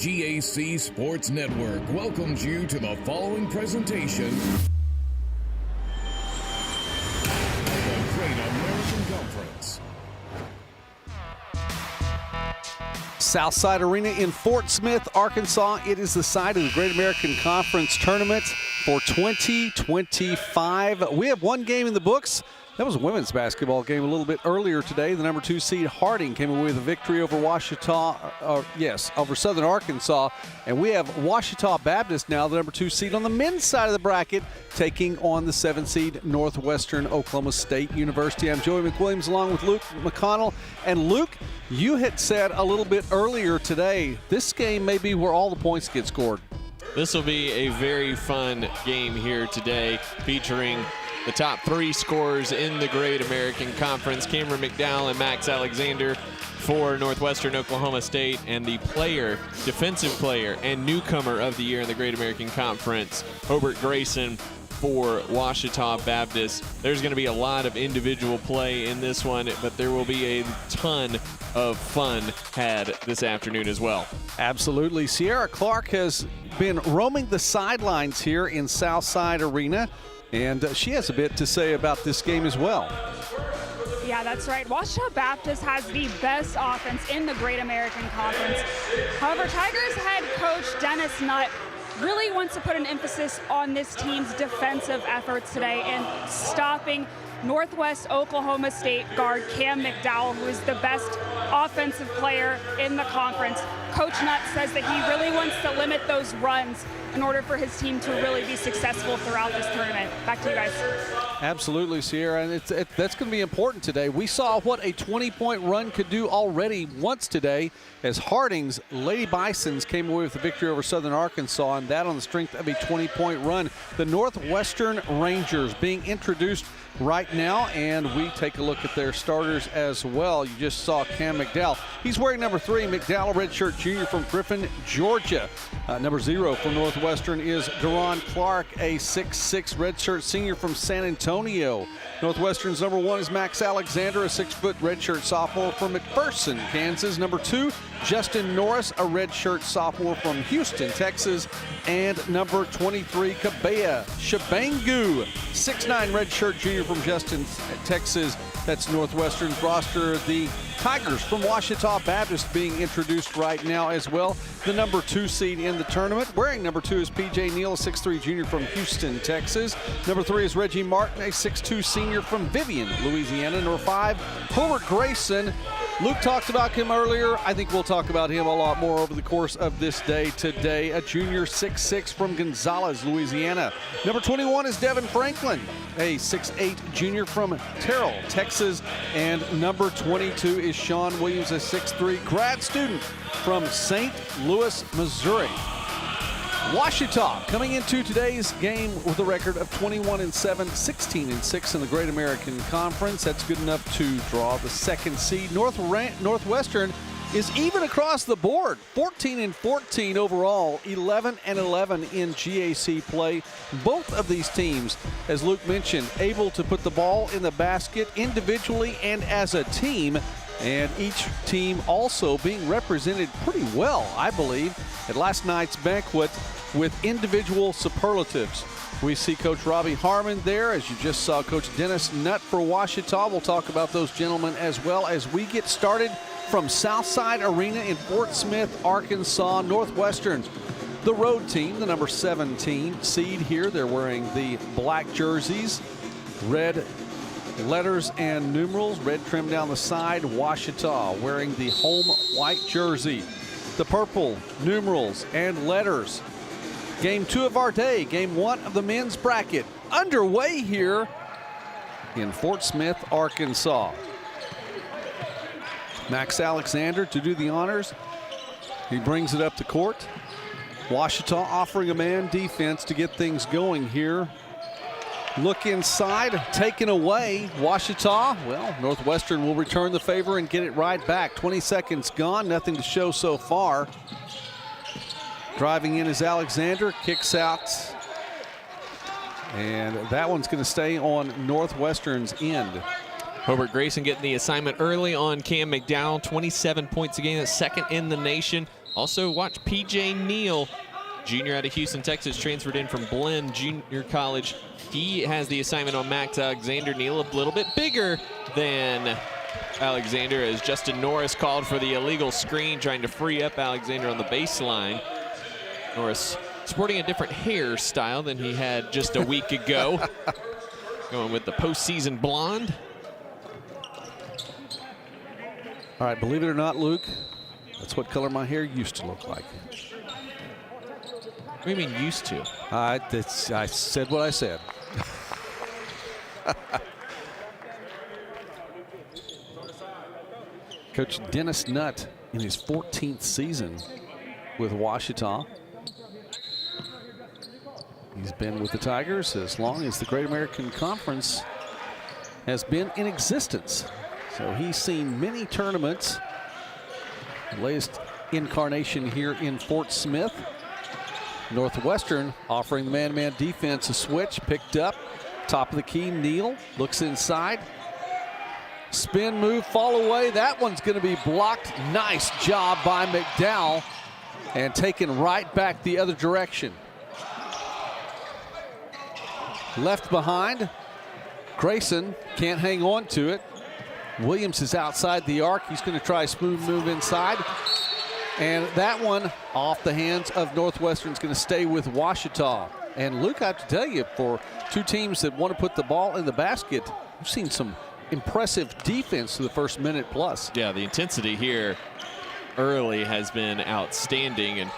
GAC Sports Network welcomes you to the following presentation. The Great American Conference. Southside Arena in Fort Smith, Arkansas. It is the site of the Great American Conference Tournament for 2025. We have one game in the books. That was a women's basketball game a little bit earlier today. The number 2 seed Harding came away with a victory over over Southern Arkansas. And we have Ouachita Baptist now, the number 2 seed on the men's side of the bracket, taking on the 7 seed Northwestern Oklahoma State University. I'm Joey McWilliams along with Luke McConnell. And Luke, you had said a little bit earlier today, this game may be where all the points get scored. This will be a very fun game here today, featuring the top 3 scorers in the Great American Conference, Cameron McDowell and Max Alexander for Northwestern Oklahoma State, and the defensive player and newcomer of the year in the Great American Conference, Hobart Grayson for Ouachita Baptist. There's going to be a lot of individual play in this one, but there will be a ton of fun had this afternoon as well. Absolutely. Sierra Clark has been roaming the sidelines here in Southside Arena, and she has a bit to say about this game as well. Yeah, that's right. Ouachita Baptist has the best offense in the Great American Conference. However, Tigers head coach Dennis Nutt really wants to put an emphasis on this team's defensive efforts today and stopping Northwest Oklahoma State guard Cam McDowell, who is the best offensive player in the conference. Coach Nutt says that he really wants to limit those runs in order for his team to really be successful throughout this tournament. Back to you guys. Absolutely, Sierra, and that's going to be important today. We saw what a 20-point run could do already once today as Harding's Lady Bisons came away with a victory over Southern Arkansas, and that on the strength of a 20-point run. The Northwestern Rangers being introduced right now, and we take a look at their starters as well. You just saw Cam McDowell. He's wearing number 3. McDowell, redshirt junior from Griffin, Georgia. Number 0 for Northwestern is Deron Clark, a 6'6" redshirt senior from San Antonio. Northwestern's number 1 is Max Alexander, a 6-foot redshirt sophomore from McPherson, Kansas. Number 2, Justin Norris, a redshirt sophomore from Houston, Texas. And number 23, Kabea Shabangu, 6'9" redshirt junior from Justin, Texas. That's Northwestern's roster. The Tigers from Ouachita Baptist being introduced right now as well. The number 2 seed in the tournament. Wearing number 2 is P.J. Neal, a 6'3" junior from Houston, Texas. Number 3 is Reggie Martin, a 6'2" senior from Vivian, Louisiana. Number 5, Hobart Grayson. Luke talked about him earlier. I think we'll talk about him a lot more over the course of this day today. A junior 6'6" from Gonzales, Louisiana. Number 21 is Devin Franklin, a 6'8" junior from Terrell, Texas. And number 22 is Sean Williams, a 6'3" grad student from St. Louis, Missouri. Ouachita coming into today's game with a record of 21-7, 16-6 in the Great American Conference. That's good enough to draw the 2nd seed. Northwestern is even across the board, 14-14 overall, 11-11 in GAC play. Both of these teams, as Luke mentioned, able to put the ball in the basket individually and as a team. And each team also being represented pretty well, I believe, at last night's banquet with individual superlatives. We see Coach Robbie Harmon there, as you just saw Coach Dennis Nutt for Ouachita. We'll talk about those gentlemen as well as we get started from Southside Arena in Fort Smith, Arkansas. Northwestern, the road team, the number 17 seed here. They're wearing the black jerseys, red letters and numerals, red trim down the side. Ouachita wearing the home white jersey, the purple numerals and letters. Game 2 of our day, game 1 of the men's bracket, underway here in Fort Smith, Arkansas. Max Alexander to do the honors. He brings it up to court. Ouachita offering a man defense to get things going here. Look inside, taken away. Ouachita, well, Northwestern will return the favor and get it right back. 20 seconds gone, nothing to show so far. Driving in is Alexander, kicks out. And that one's going to stay on Northwestern's end. Hobart Grayson getting the assignment early on Cam McDowell, 27 points a game, that's 2nd in the nation. Also, watch P.J. Neal, junior out of Houston, Texas, transferred in from Blinn Junior College. He has the assignment on Max Alexander. Neal a little bit bigger than Alexander, as Justin Norris called for the illegal screen, trying to free up Alexander on the baseline. Norris sporting a different hairstyle than he had just a week ago. Going with the postseason blonde. All right, believe it or not, Luke, that's what color my hair used to look like. What do you mean used to? I said what I said. Coach Dennis Nutt in his 14th season with Ouachita. He's been with the Tigers as long as the Great American Conference has been in existence. So he's seen many tournaments. The latest incarnation here in Fort Smith. Northwestern offering the man-to-man defense a switch. Picked up. Top of the key, Neal looks inside. Spin move, fall away. That one's going to be blocked. Nice job by McDowell. And taken right back the other direction. Left behind. Grayson can't hang on to it. Williams is outside the arc. He's going to try a smooth move inside. And that one off the hands of Northwestern is going to stay with Ouachita. And Luke, I have to tell you, for two teams that want to put the ball in the basket, we've seen some impressive defense to the first minute plus. Yeah, the intensity here early has been outstanding. And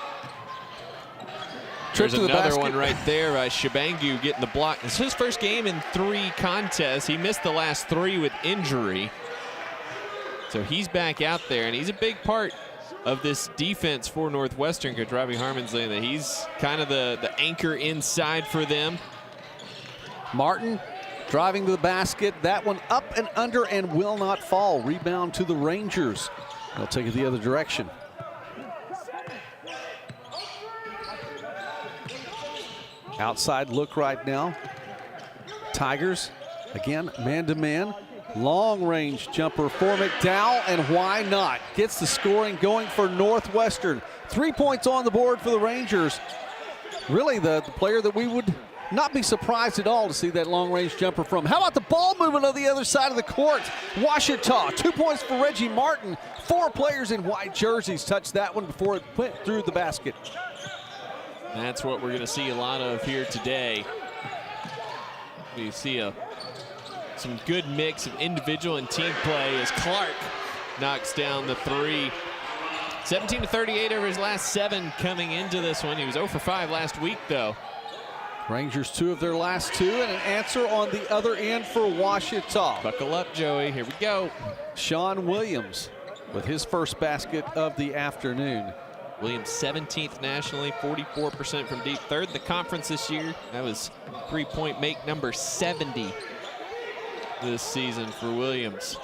there's another one right there. Shabangu getting the block. It's his first game in 3 contests. He missed the last 3 with injury. So he's back out there, and he's a big part of this defense for Northwestern. Coach Robbie Harmon's saying that he's kind of the anchor inside for them. Martin driving to the basket. That one up and under and will not fall. Rebound to the Rangers. They'll take it the other direction. Outside look right now. Tigers, again, man-to-man. Long-range jumper for McDowell, and why not? Gets the scoring going for Northwestern. 3 points on the board for the Rangers. Really the player that we would not be surprised at all to see that long-range jumper from. How about the ball movement on the other side of the court? Ouachita, 2 points for Reggie Martin. 4 players in white jerseys touched that one before it went through the basket. That's what we're going to see a lot of here today. We see some good mix of individual and team play as Clark knocks down the 3. 17-38 over his last 7 coming into this one. He was 0 for 5 last week, though. Rangers 2 of their last 2, and an answer on the other end for Ouachita. Buckle up, Joey. Here we go. Sean Williams with his first basket of the afternoon. Williams 17th nationally, 44% from deep. 3rd in the conference this year. That was 3-point make number 70 this season for Williams.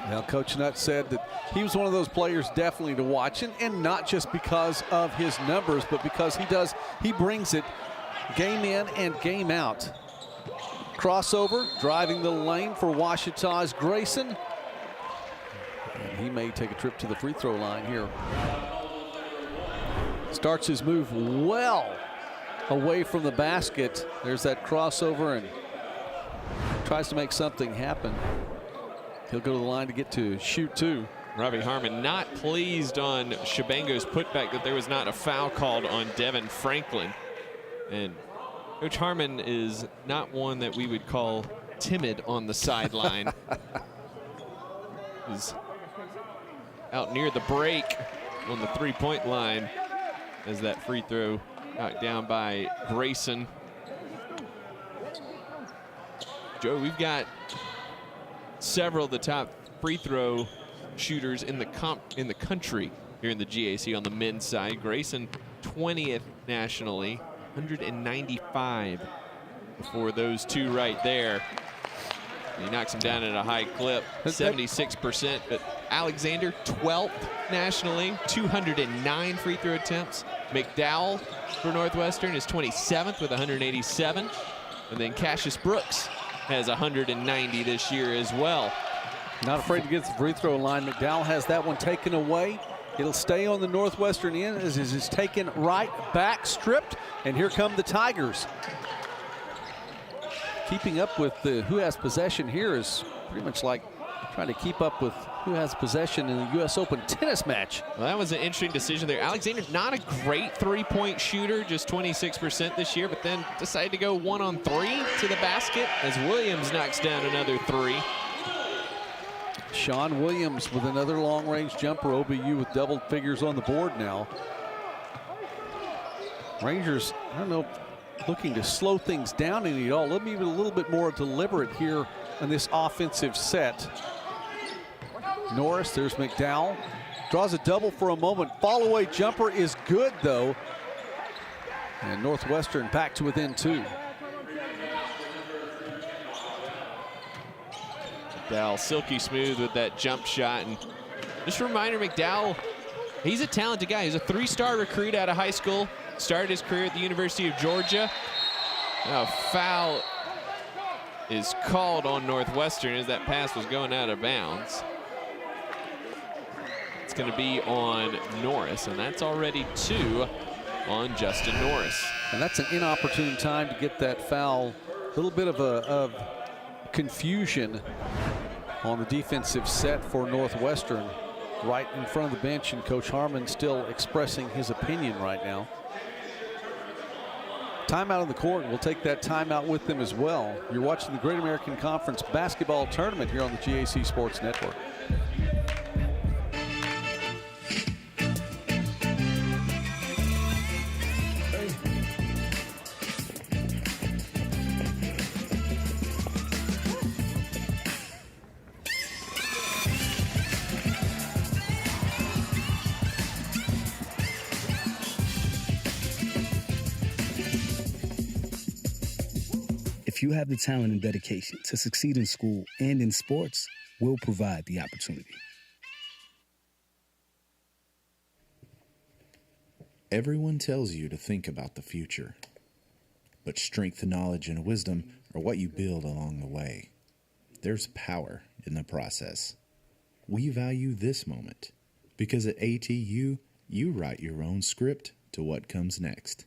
Well, Coach Nutt said that he was one of those players definitely to watch, and not just because of his numbers, but because he brings it game in and game out. Crossover, driving the lane for Ouachita's Grayson. And he may take a trip to the free throw line here. Starts his move well away from the basket. There's that crossover and tries to make something happen. He'll go to the line to get to shoot 2. Robbie Harmon not pleased on Shabango's putback that there was not a foul called on Devin Franklin. And Coach Harmon is not one that we would call timid on the sideline. He's out near the break on the 3-point line as that free throw knocked down by Grayson. Joe, we've got several of the top free throw shooters in the country here in the GAC on the men's side. Grayson 20th nationally, 195 for those 2 right there. He knocks him down at a high clip, 76%. But Alexander 12th nationally, 209 free throw attempts. McDowell for Northwestern is 27th with 187. And then Cassius Brooks has 190 this year as well. Not afraid to get the free throw line. McDowell has that one taken away. It'll stay on the Northwestern end as it is taken right back, stripped, and here come the Tigers. Keeping up with who has possession here is pretty much like trying to keep up with who has possession in the U.S. Open tennis match. Well, that was an interesting decision there. Alexander's not a great three-point shooter, just 26% this year, but then decided to go 1-on-3 to the basket as Williams knocks down another three. Sean Williams with another long-range jumper. OBU with double figures on the board now. Rangers, I don't know, looking to slow things down any at all. Let me be a little bit more deliberate here in this offensive set. Norris, there's McDowell. Draws a double for a moment. Fall-away jumper is good, though. And Northwestern back to within 2. McDowell silky smooth with that jump shot. And just a reminder, McDowell, he's a talented guy. He's a 3-star recruit out of high school. Started his career at the University of Georgia. Now, foul is called on Northwestern as that pass was going out of bounds. It's going to be on Norris, and that's already 2 on Justin Norris. And that's an inopportune time to get that foul. A little bit of confusion on the defensive set for Northwestern right in front of the bench, and Coach Harmon still expressing his opinion right now. Timeout on the court. We'll take that timeout with them as well. You're watching the Great American Conference Basketball Tournament here on the GAC Sports Network. If you have the talent and dedication to succeed in school and in sports, we'll provide the opportunity. Everyone tells you to think about the future, but strength, knowledge, and wisdom are what you build along the way. There's power in the process. We value this moment because at ATU, you write your own script to what comes next.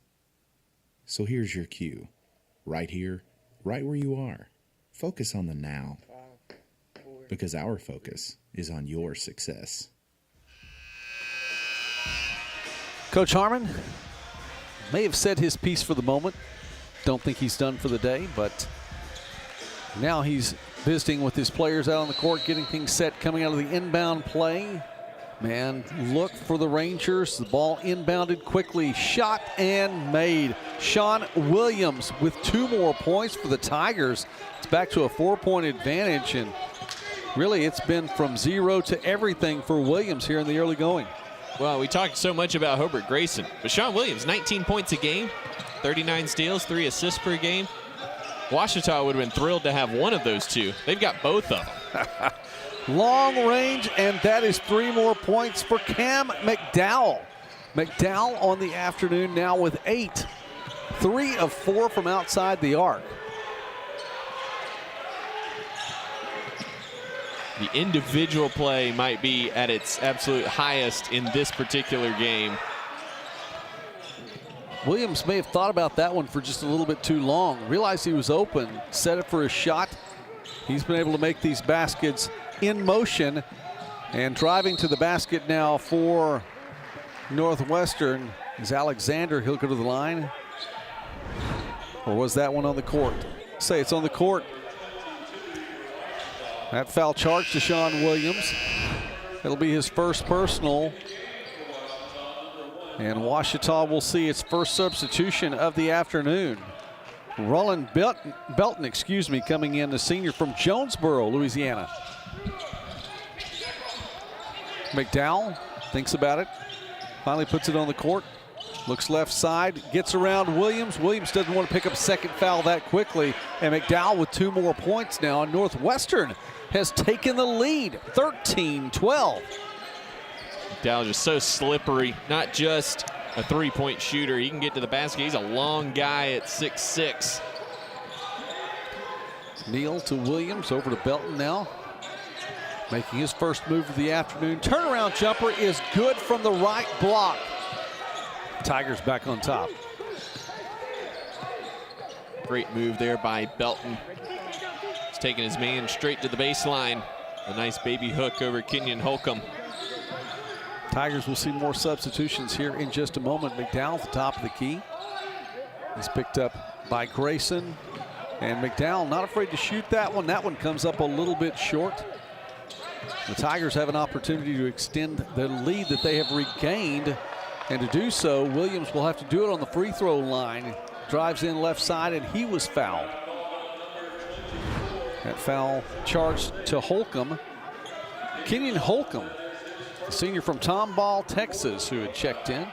So here's your cue. Right here, right where you are. Focus on the now, because our focus is on your success. Coach Harmon may have said his piece for the moment. Don't think he's done for the day, but now he's visiting with his players out on the court, getting things set, coming out of the inbound play. Man, look for the Rangers. The ball inbounded quickly, shot and made. Sean Williams with 2 more points for the Tigers. It's back to a 4-point advantage, and really it's been from 0 to everything for Williams here in the early going. Well, we talked so much about Hobart Grayson, but Sean Williams, 19 points a game, 39 steals, 3 assists per game. Ouachita would have been thrilled to have one of those 2. They've got both of them. Long range, and that is 3 more points for Cam McDowell. McDowell on the afternoon now with 8. 3 of 4 from outside the arc. The individual play might be at its absolute highest in this particular game. Williams may have thought about that one for just a little bit too long. Realized he was open, set it for a shot. He's been able to make these baskets in motion, and driving to the basket now for Northwestern is Alexander. He'll go to the line. Or was that one on the court? Say it's on the court. That foul charge to Sean Williams. It'll be his first personal. And Ouachita will see its first substitution of the afternoon. Roland Belton, coming in, the senior from Jonesboro, Louisiana. McDowell thinks about it, finally puts it on the court, looks left side, gets around Williams. Williams doesn't want to pick up a second foul that quickly, and McDowell with 2 more points now, and Northwestern has taken the lead, 13-12. McDowell just so slippery, not just a 3-point shooter. He can get to the basket. He's a long guy at 6'6". Neal to Williams, over to Belton now. Making his first move of the afternoon. Turnaround jumper is good from the right block. Tigers back on top. Great move there by Belton. He's taking his man straight to the baseline. A nice baby hook over Kenyon Holcomb. Tigers will see more substitutions here in just a moment. McDowell at the top of the key. He's picked up by Grayson. And McDowell not afraid to shoot that one. That one comes up a little bit short. The Tigers have an opportunity to extend the lead that they have regained. And to do so, Williams will have to do it on the free throw line. Drives in left side, and he was fouled. That foul charged to Holcomb. Kenyon Holcomb, the senior from Tomball, Texas, who had checked in.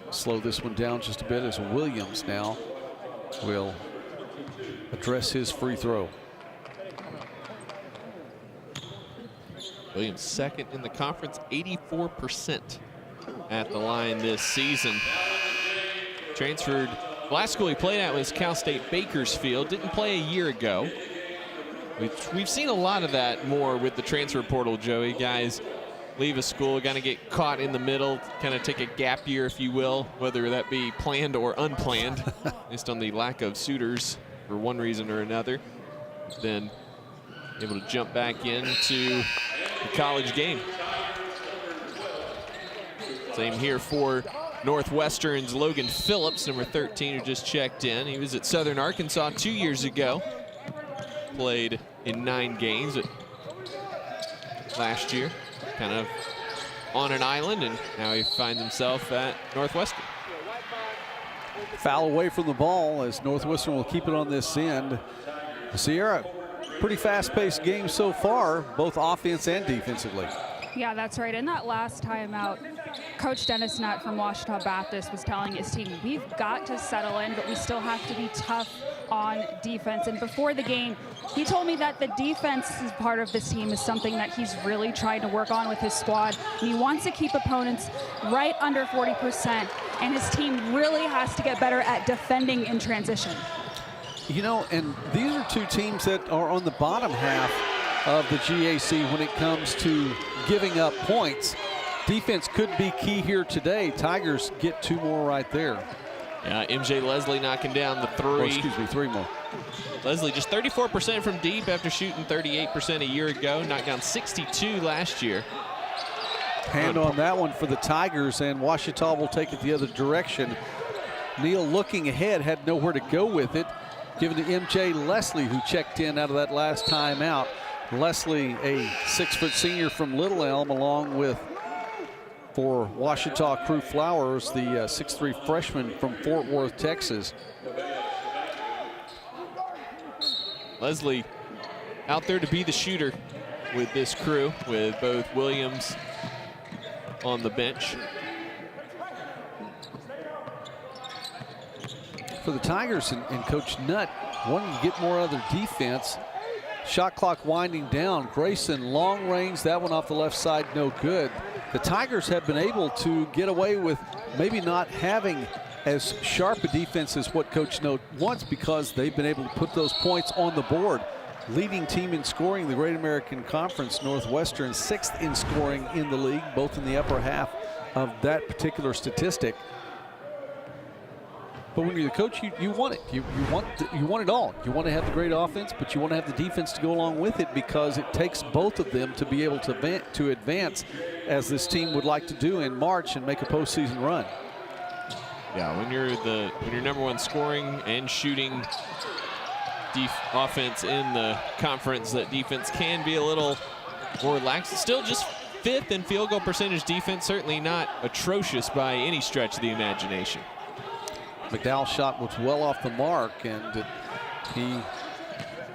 Slow this one down just a bit as Williams now will address his free throw. Williams second in the conference, 84% at the line this season. Transferred, last school he played at was Cal State Bakersfield. Didn't play a year ago. We've seen a lot of that more with the transfer portal, Joey. Guys leave a school, kind of get caught in the middle, kind of take a gap year, if you will, whether that be planned or unplanned, based on the lack of suitors for one reason or another. Then able to jump back into the college game. Same here for Northwestern's Logan Phillips, number 13, who just checked in. He was at Southern Arkansas 2 years ago. Played in 9 games last year. Kind of on an island, and now he finds himself at Northwestern. Foul away from the ball as Northwestern will keep it on this end. Sierra, pretty fast-paced game so far, both offense and defensively. Yeah, that's right. In that last timeout, Coach Dennis Nutt from Ouachita Baptist was telling his team, we've got to settle in, but we still have to be tough on defense. And before the game, he told me that the defense is part of this team is something that he's really trying to work on with his squad. He wants to keep opponents right under 40%, and his team really has to get better at defending in transition. You know, and these are two teams that are on the bottom half of the GAC when it comes to giving up points. Defense could be key here today. Tigers get 2 more right there. Yeah, MJ Leslie knocking down the 3. Oh, excuse me, 3 more. Leslie just 34% from deep after shooting 38% a year ago. Knocked down 62 last year. Hand on that one for the Tigers, and Ouachita will take it the other direction. Neal looking ahead, had nowhere to go with it. Given to MJ Leslie, who checked in out of that last timeout. Leslie, a 6-foot senior from Little Elm, along with, for Ouachita Crew Flowers, the 6'3" freshman from Fort Worth, Texas. Leslie out there to be the shooter with this crew, with both Williams on the bench. For the Tigers and Coach Nutt wanting to get more other defense. Shot clock winding down. Grayson, long range, that one off the left side, no good. The Tigers have been able to get away with maybe not having as sharp a defense as what Coach Nutt wants, because they've been able to put those points on the board. Leading team in scoring, the Great American Conference, Northwestern, 6th in scoring in the league, both in the upper half of that particular statistic. But when you're the coach, you want it. You want it all. You want to have the great offense, but you want to have the defense to go along with it, because it takes both of them to be able to advance, as this team would like to do in March, and make a postseason run. Yeah, when you're number 1 scoring and shooting offense in the conference, that defense can be a little more lax. Still just 5th in field goal percentage defense, certainly not atrocious by any stretch of the imagination. McDowell's shot was well off the mark, and he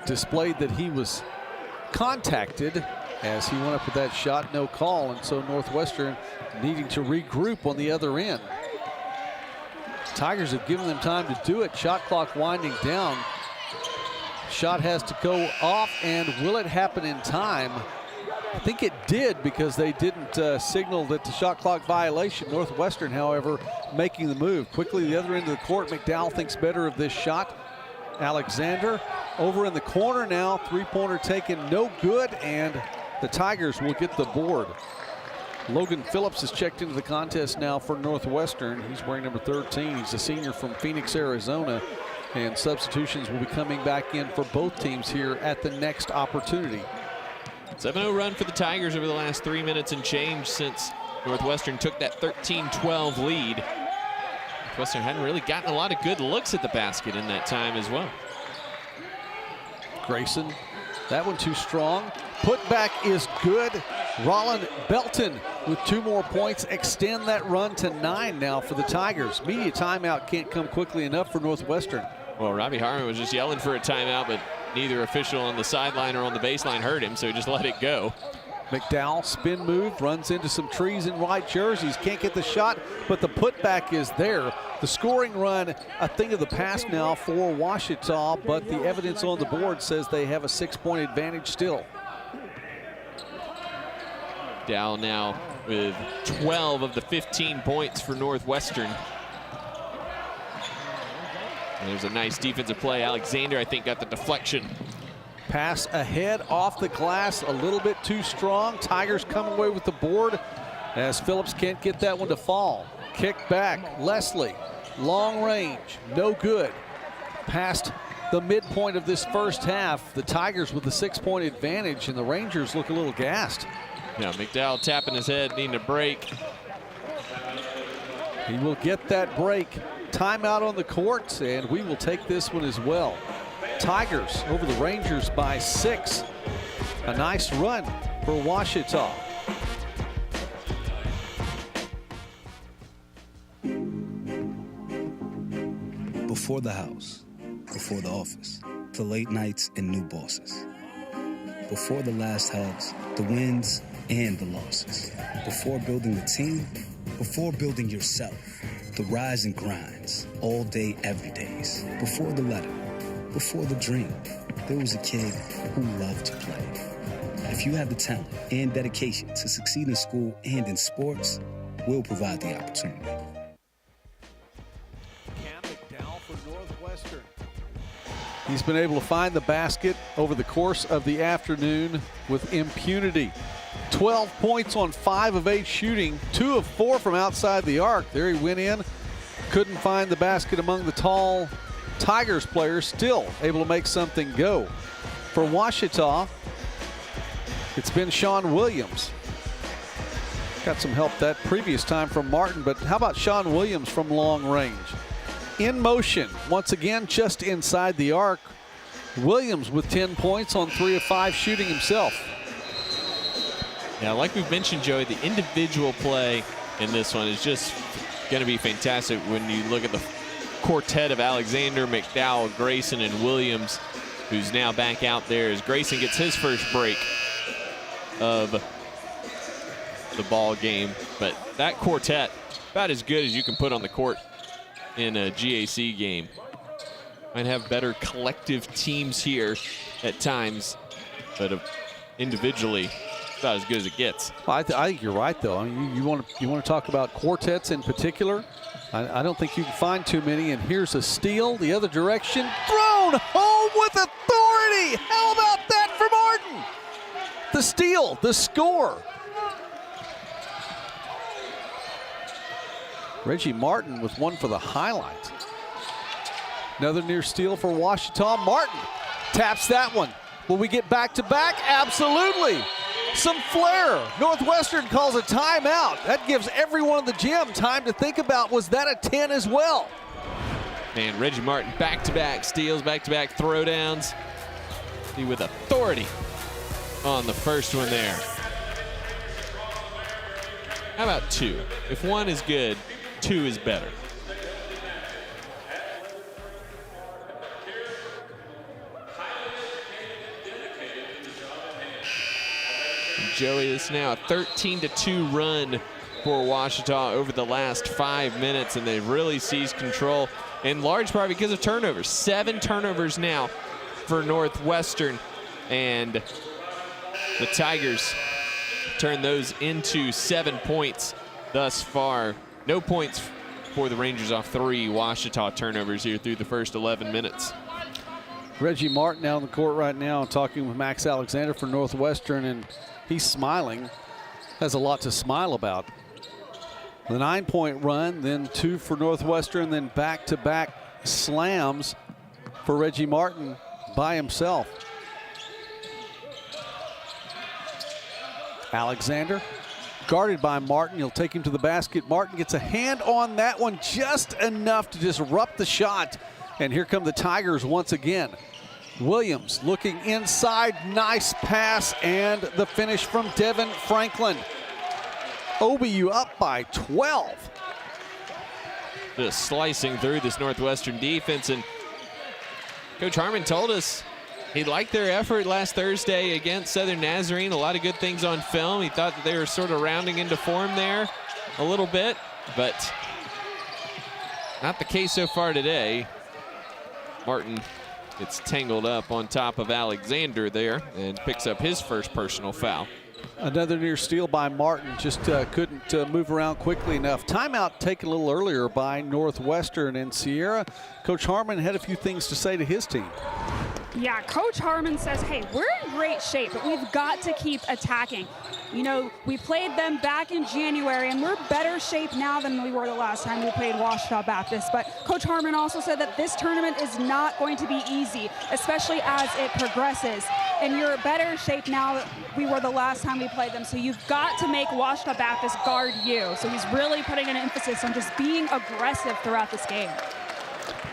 displayed that he was contacted as he went up with that shot, no call, and so Northwestern needing to regroup on the other end. Tigers have given them time to do it. Shot clock winding down. Shot has to go off, and will it happen in time? I think it did because they didn't signal that the shot clock violation. Northwestern, however, making the move. Quickly the other end of the court, McDowell thinks better of this shot. Alexander over in the corner now. Three-pointer taken, no good, and the Tigers will get the board. Logan Phillips has checked into the contest now for Northwestern. He's wearing number 13. He's a senior from Phoenix, Arizona. And substitutions will be coming back in for both teams here at the next opportunity. 7-0 run for the Tigers over the last 3 minutes and change since Northwestern took that 13-12 lead. Northwestern hadn't really gotten a lot of good looks at the basket in that time as well. Grayson, that one too strong. Putback is good. Rollin Belton with 2 more points, extend that run to 9 now for the Tigers. Media timeout can't come quickly enough for Northwestern. Well, Robbie Harmon was just yelling for a timeout, but neither official on the sideline or on the baseline heard him, so he just let it go. McDowell, spin move, runs into some trees in white jerseys. Can't get the shot, but the putback is there. The scoring run, a thing of the past now for Ouachita, but the evidence on the board says they have a 6-point advantage still. Dow now with 12 of the 15 points for Northwestern. And there's a nice defensive play. Alexander, I think, got the deflection. Pass ahead off the glass, a little bit too strong. Tigers come away with the board as Phillips can't get that one to fall. Kick back, Leslie, long range, no good. Past the midpoint of this first half, the Tigers with the 6-point advantage, and the Rangers look a little gassed. Yeah, McDowell tapping his head, needing a break. He will get that break. Timeout on the court, and we will take this one as well. Tigers over the Rangers by 6. A nice run for Ouachita. Before the house, before the office, the late nights and new bosses. Before the last hugs, the wins and the losses. Before building the team, before building yourself. The rise and grinds, all day, every days. Before the letter, before the dream, there was a kid who loved to play. If you have the talent and dedication to succeed in school and in sports, we'll provide the opportunity. Cam McDowell for Northwestern. He's been able to find the basket over the course of the afternoon with impunity. 12 points on 5 of 8 shooting, 2 of 4 from outside the arc. There he went in, couldn't find the basket among the tall Tigers players, still able to make something go. For Ouachita, it's been Sean Williams. Got some help that previous time from Martin, but how about Sean Williams from long range? In motion, once again, just inside the arc. Williams with 10 points on 3 of 5 shooting himself. Yeah, like we've mentioned, Joey, the individual play in this one is just going to be fantastic when you look at the quartet of Alexander, McDowell, Grayson, and Williams, who's now back out there as Grayson gets his first break of the ball game. But that quartet, about as good as you can put on the court in a GAC game. Might have better collective teams here at times, but individually, about as good as it gets. Well, I think you're right, though. I mean, you want to talk about quartets in particular. I don't think you can find too many. And here's a steal, the other direction, thrown home with authority. How about that for Martin? The steal, the score. Reggie Martin with one for the highlight. Another near steal for Ouachita. Martin taps that one. Will we get back-to-back? Absolutely. Some flair. Northwestern calls a timeout. That gives everyone in the gym time to think about, was that a 10 as well? Man, Reggie Martin back-to-back steals, back-to-back throwdowns. He with authority on the first one there. How about 2? If 1 is good, 2 is better. Joey, it's now a 13-2 run for Ouachita over the last 5 minutes, and they've really seized control in large part because of turnovers. 7 turnovers now for Northwestern, and the Tigers turn those into 7 points thus far. No points for the Rangers off 3 Ouachita turnovers here through the first 11 minutes. Reggie Martin out on the court right now talking with Max Alexander for Northwestern, and he's smiling. Has a lot to smile about. The 9-point run, then 2 for Northwestern, then back-to-back slams for Reggie Martin by himself. Alexander guarded by Martin. He'll take him to the basket. Martin gets a hand on that one, just enough to disrupt the shot. And here come the Tigers once again. Williams looking inside, nice pass, and the finish from Devin Franklin. OBU up by 12. Just slicing through this Northwestern defense, and Coach Harmon told us he liked their effort last Thursday against Southern Nazarene. A lot of good things on film. He thought that they were sort of rounding into form there a little bit, but not the case so far today. Martin gets tangled up on top of Alexander there and picks up his first personal foul. Another near steal by Martin, just couldn't move around quickly enough. Timeout taken a little earlier by Northwestern, and Sierra. Coach Harmon had a few things to say to his team. Yeah, Coach Harmon says, hey, we're in great shape, but we've got to keep attacking. You know, we played them back in January, and we're better shape now than we were the last time we played Ouachita Baptist. But Coach Harmon also said that this tournament is not going to be easy, especially as it progresses. And you're better shape now than we were the last time we played them. So you've got to make Ouachita Baptist guard you. So he's really putting an emphasis on just being aggressive throughout this game.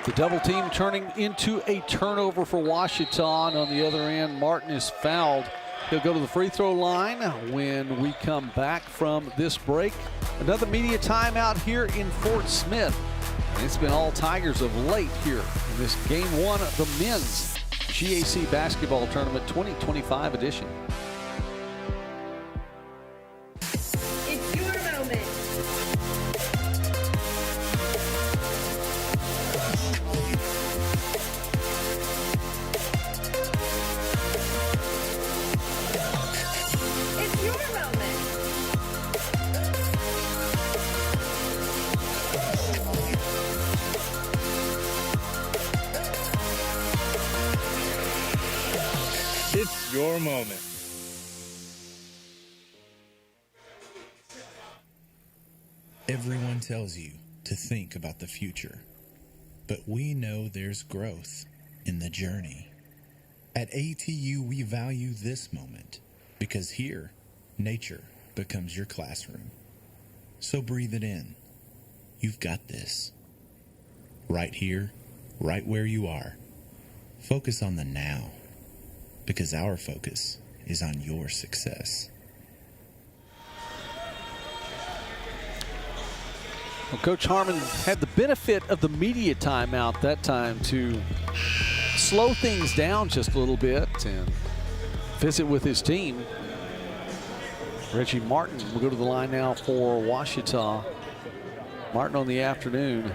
The double team turning into a turnover for Ouachita. On the other end, Martin is fouled. He'll go to the free throw line when we come back from this break. Another media timeout here in Fort Smith. And it's been all Tigers of late here in this game 1 of the men's GAC basketball tournament 2025 edition. It's your moment. It's your moment. It's your moment. Everyone tells you to think about the future, but we know there's growth in the journey. At ATU, we value this moment because here, nature becomes your classroom. So breathe it in. You've got this. Right here, right where you are. Focus on the now, because our focus is on your success. Well, Coach Harmon had the benefit of the media timeout that time to slow things down just a little bit and visit with his team. Reggie Martin will go to the line now for Ouachita. Martin on the afternoon,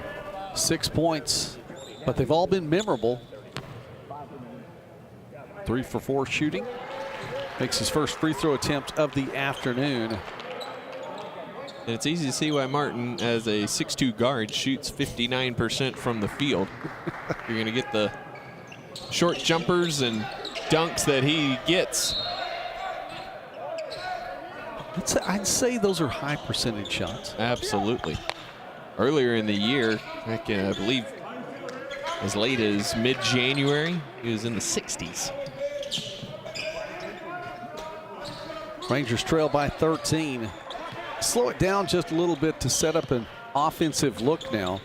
6 points, but they've all been memorable. 3 for 4 shooting. Makes his first free throw attempt of the afternoon. And it's easy to see why Martin, as a 6'2" guard, shoots 59% from the field. You're going to get the short jumpers and dunks that he gets. I'd say those are high percentage shots. Absolutely. Earlier in the year, back in, I believe, as late as mid-January, he was in the 60s. Rangers trail by 13. Slow it down just a little bit to set up an offensive look now.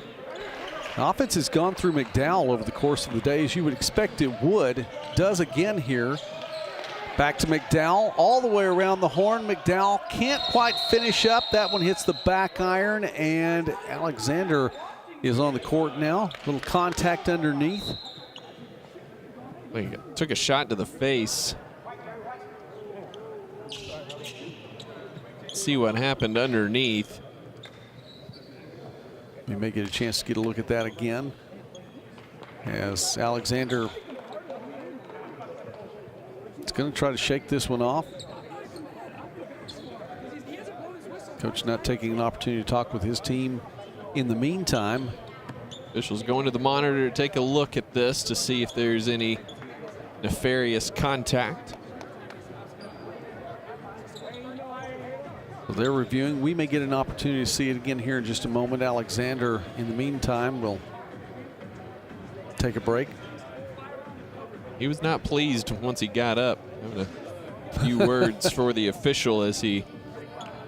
The offense has gone through McDowell over the course of the day, as you would expect it would. Does again here. Back to McDowell, all the way around the horn. McDowell can't quite finish up. That one hits the back iron, and Alexander is on the court now. Little contact underneath. Took a shot to the face. See what happened underneath. We may get a chance to get a look at that again, as Alexander is going to try to shake this one off. Coach not taking an opportunity to talk with his team in the meantime. Officials going to the monitor to take a look at this to see if there's any nefarious contact. So they're reviewing. We may get an opportunity to see it again here in just a moment. Alexander, in the meantime, will take a break. He was not pleased once he got up. Having a few words for the official as he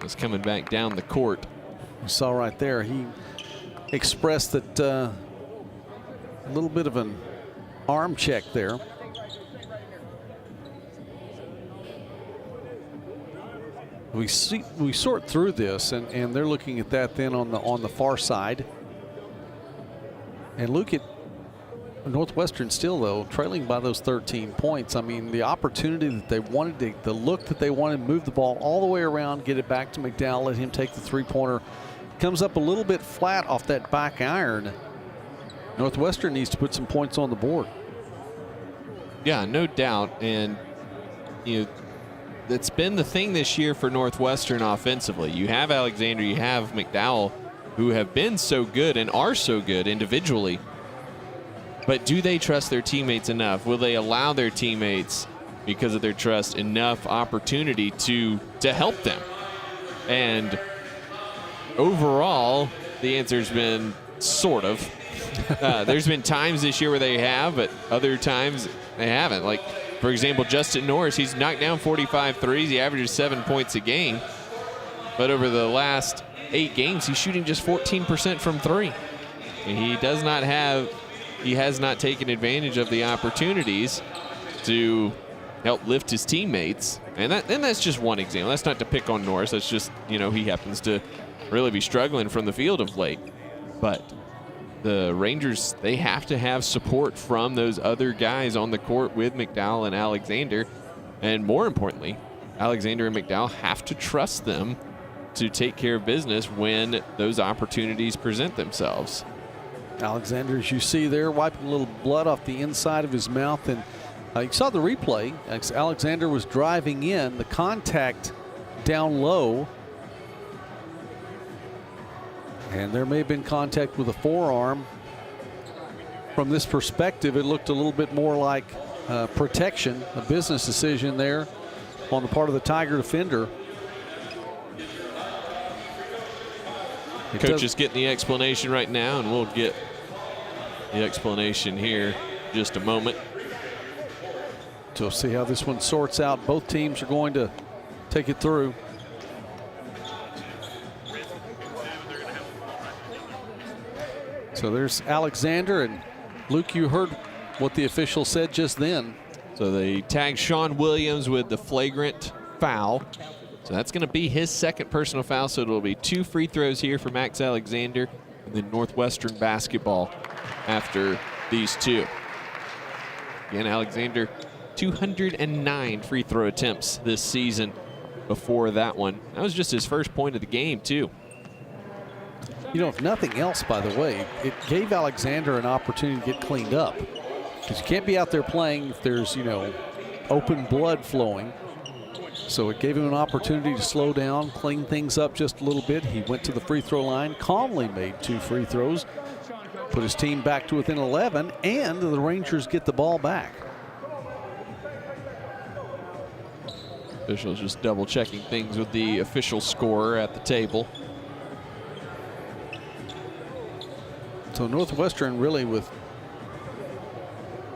was coming back down the court. You saw right there, he expressed that a little bit of an arm check there. We sort through this, and they're looking at that then on the far side. And look at Northwestern still, though, trailing by those 13 points. I mean, the opportunity that they wanted, the look that they wanted, move the ball all the way around, get it back to McDowell, let him take the three-pointer. Comes up a little bit flat off that back iron. Northwestern needs to put some points on the board. Yeah, no doubt. And, you know, that's been the thing this year for Northwestern offensively. You have Alexander, you have McDowell, who have been so good and are so good individually. But do they trust their teammates enough? Will they allow their teammates, because of their trust, enough opportunity to help them? And overall, the answer's been sort of. There's been times this year where they have, but other times they haven't. Like, for example, Justin Norris, he's knocked down 45 threes. He averages 7 points a game. But over the last 8 games, he's shooting just 14% from three. And he has not taken advantage of the opportunities to help lift his teammates. And that's just one example. That's not to pick on Norris. That's just, you know, he happens to really be struggling from the field of late. But the Rangers, they have to have support from those other guys on the court with McDowell and Alexander. And more importantly, Alexander and McDowell have to trust them to take care of business when those opportunities present themselves. Alexander, as you see there, wiping a little blood off the inside of his mouth. And you saw the replay. Alexander was driving in, the contact down low. And there may have been contact with a forearm. From this perspective, it looked a little bit more like protection, a business decision there on the part of the Tiger defender. Coach is getting the explanation right now, and we'll get the explanation here in just a moment. So we'll see how this one sorts out. Both teams are going to take it through. So there's Alexander, and Luke, you heard what the official said just then. So they tagged Sean Williams with the flagrant foul. So that's going to be his second personal foul. So it'll be 2 free throws here for Max Alexander, and then Northwestern basketball after these two. Again, Alexander, 209 free throw attempts this season before that one. That was just his first point of the game, too. You know, if nothing else, by the way, it gave Alexander an opportunity to get cleaned up. Because you can't be out there playing if there's, you know, open blood flowing. So it gave him an opportunity to slow down, clean things up just a little bit. He went to the free throw line, calmly made 2 free throws, put his team back to within 11, and the Rangers get the ball back. Officials just double checking things with the official scorer at the table. So Northwestern really with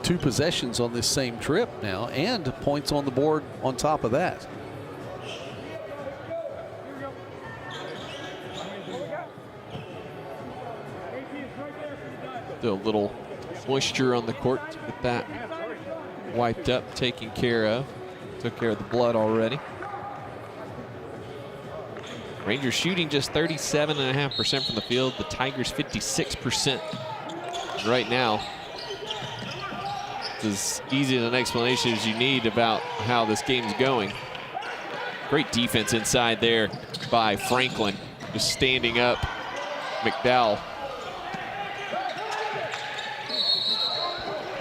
2 possessions on this same trip now, and points on the board on top of that. Still a little moisture on the court to get that wiped up, taken care of. Took care of the blood already. Rangers shooting just 37.5% from the field. The Tigers 56% right now. It's as easy an explanation as you need about how this game's going. Great defense inside there by Franklin. Just standing up McDowell.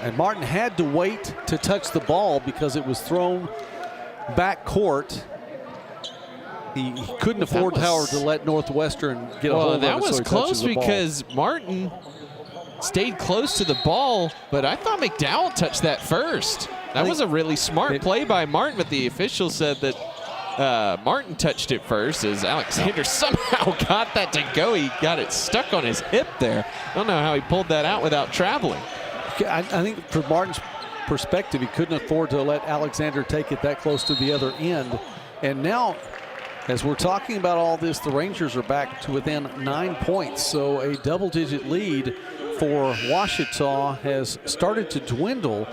And Martin had to wait to touch the ball because it was thrown back court. he couldn't afford, however, to let Northwestern get a hold of it. That was so close because Martin stayed close to the ball, but I thought McDowell touched that first. That was a really smart play by Martin, but the official said that Martin touched it first as Alexander somehow got that to go. He got it stuck on his hip there. I don't know how he pulled that out without traveling. I think from Martin's perspective, he couldn't afford to let Alexander take it that close to the other end. And now, as we're talking about all this, the Rangers are back to within 9 points. So a double-digit lead for Ouachita has started to dwindle.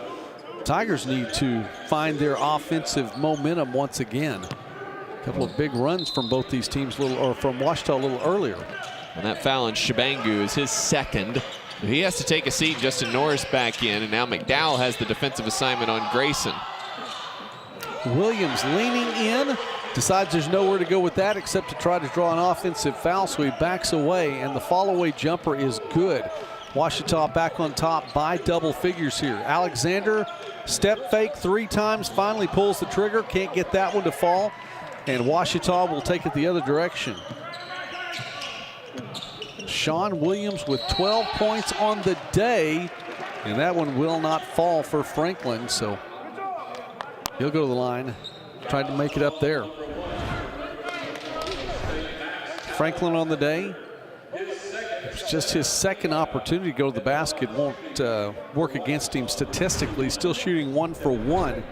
Tigers need to find their offensive momentum once again. A couple of big runs from both these teams, from Ouachita a little earlier. And that foul on Shabangu is his second. He has to take a seat. Justin Norris back in, and now McDowell has the defensive assignment on Grayson. Williams leaning in, decides there's nowhere to go with that except to try to draw an offensive foul, so he backs away, and the fall-away jumper is good. Ouachita back on top by double figures here. Alexander, step fake 3 times, finally pulls the trigger, can't get that one to fall, and Ouachita will take it the other direction. Sean Williams with 12 points on the day, and that one will not fall for Franklin, so he'll go to the line, trying to make it up there. Franklin on the day. It's just his second opportunity to go to the basket. Won't work against him statistically. Still shooting 1 for 1.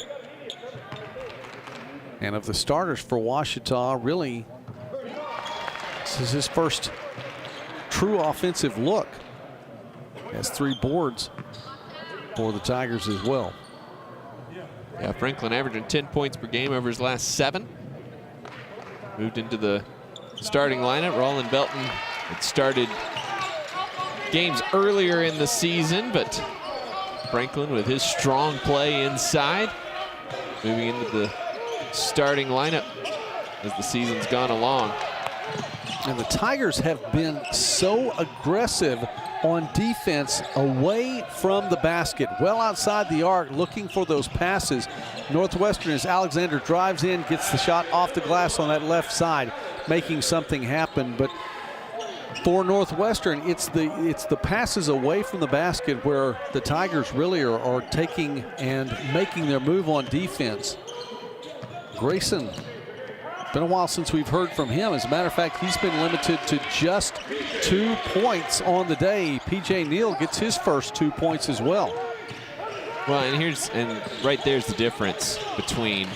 And of the starters for Ouachita, really, this is his first true offensive look. Has 3 boards for the Tigers as well. Yeah, Franklin averaging 10 points per game over his last 7. Moved into the starting lineup. Roland Belton had started games earlier in the season, but Franklin with his strong play inside, moving into the starting lineup as the season's gone along. And the Tigers have been so aggressive on defense away from the basket, well outside the arc, looking for those passes. Northwestern, as Alexander drives in, gets the shot off the glass on that left side, making something happen. But for Northwestern, it's the passes away from the basket where the Tigers really are taking and making their move on defense. Grayson, been a while since we've heard from him. As a matter of fact, he's been limited to just 2 points on the day. PJ Neal gets his first 2 points as well. Well, and right there's the difference between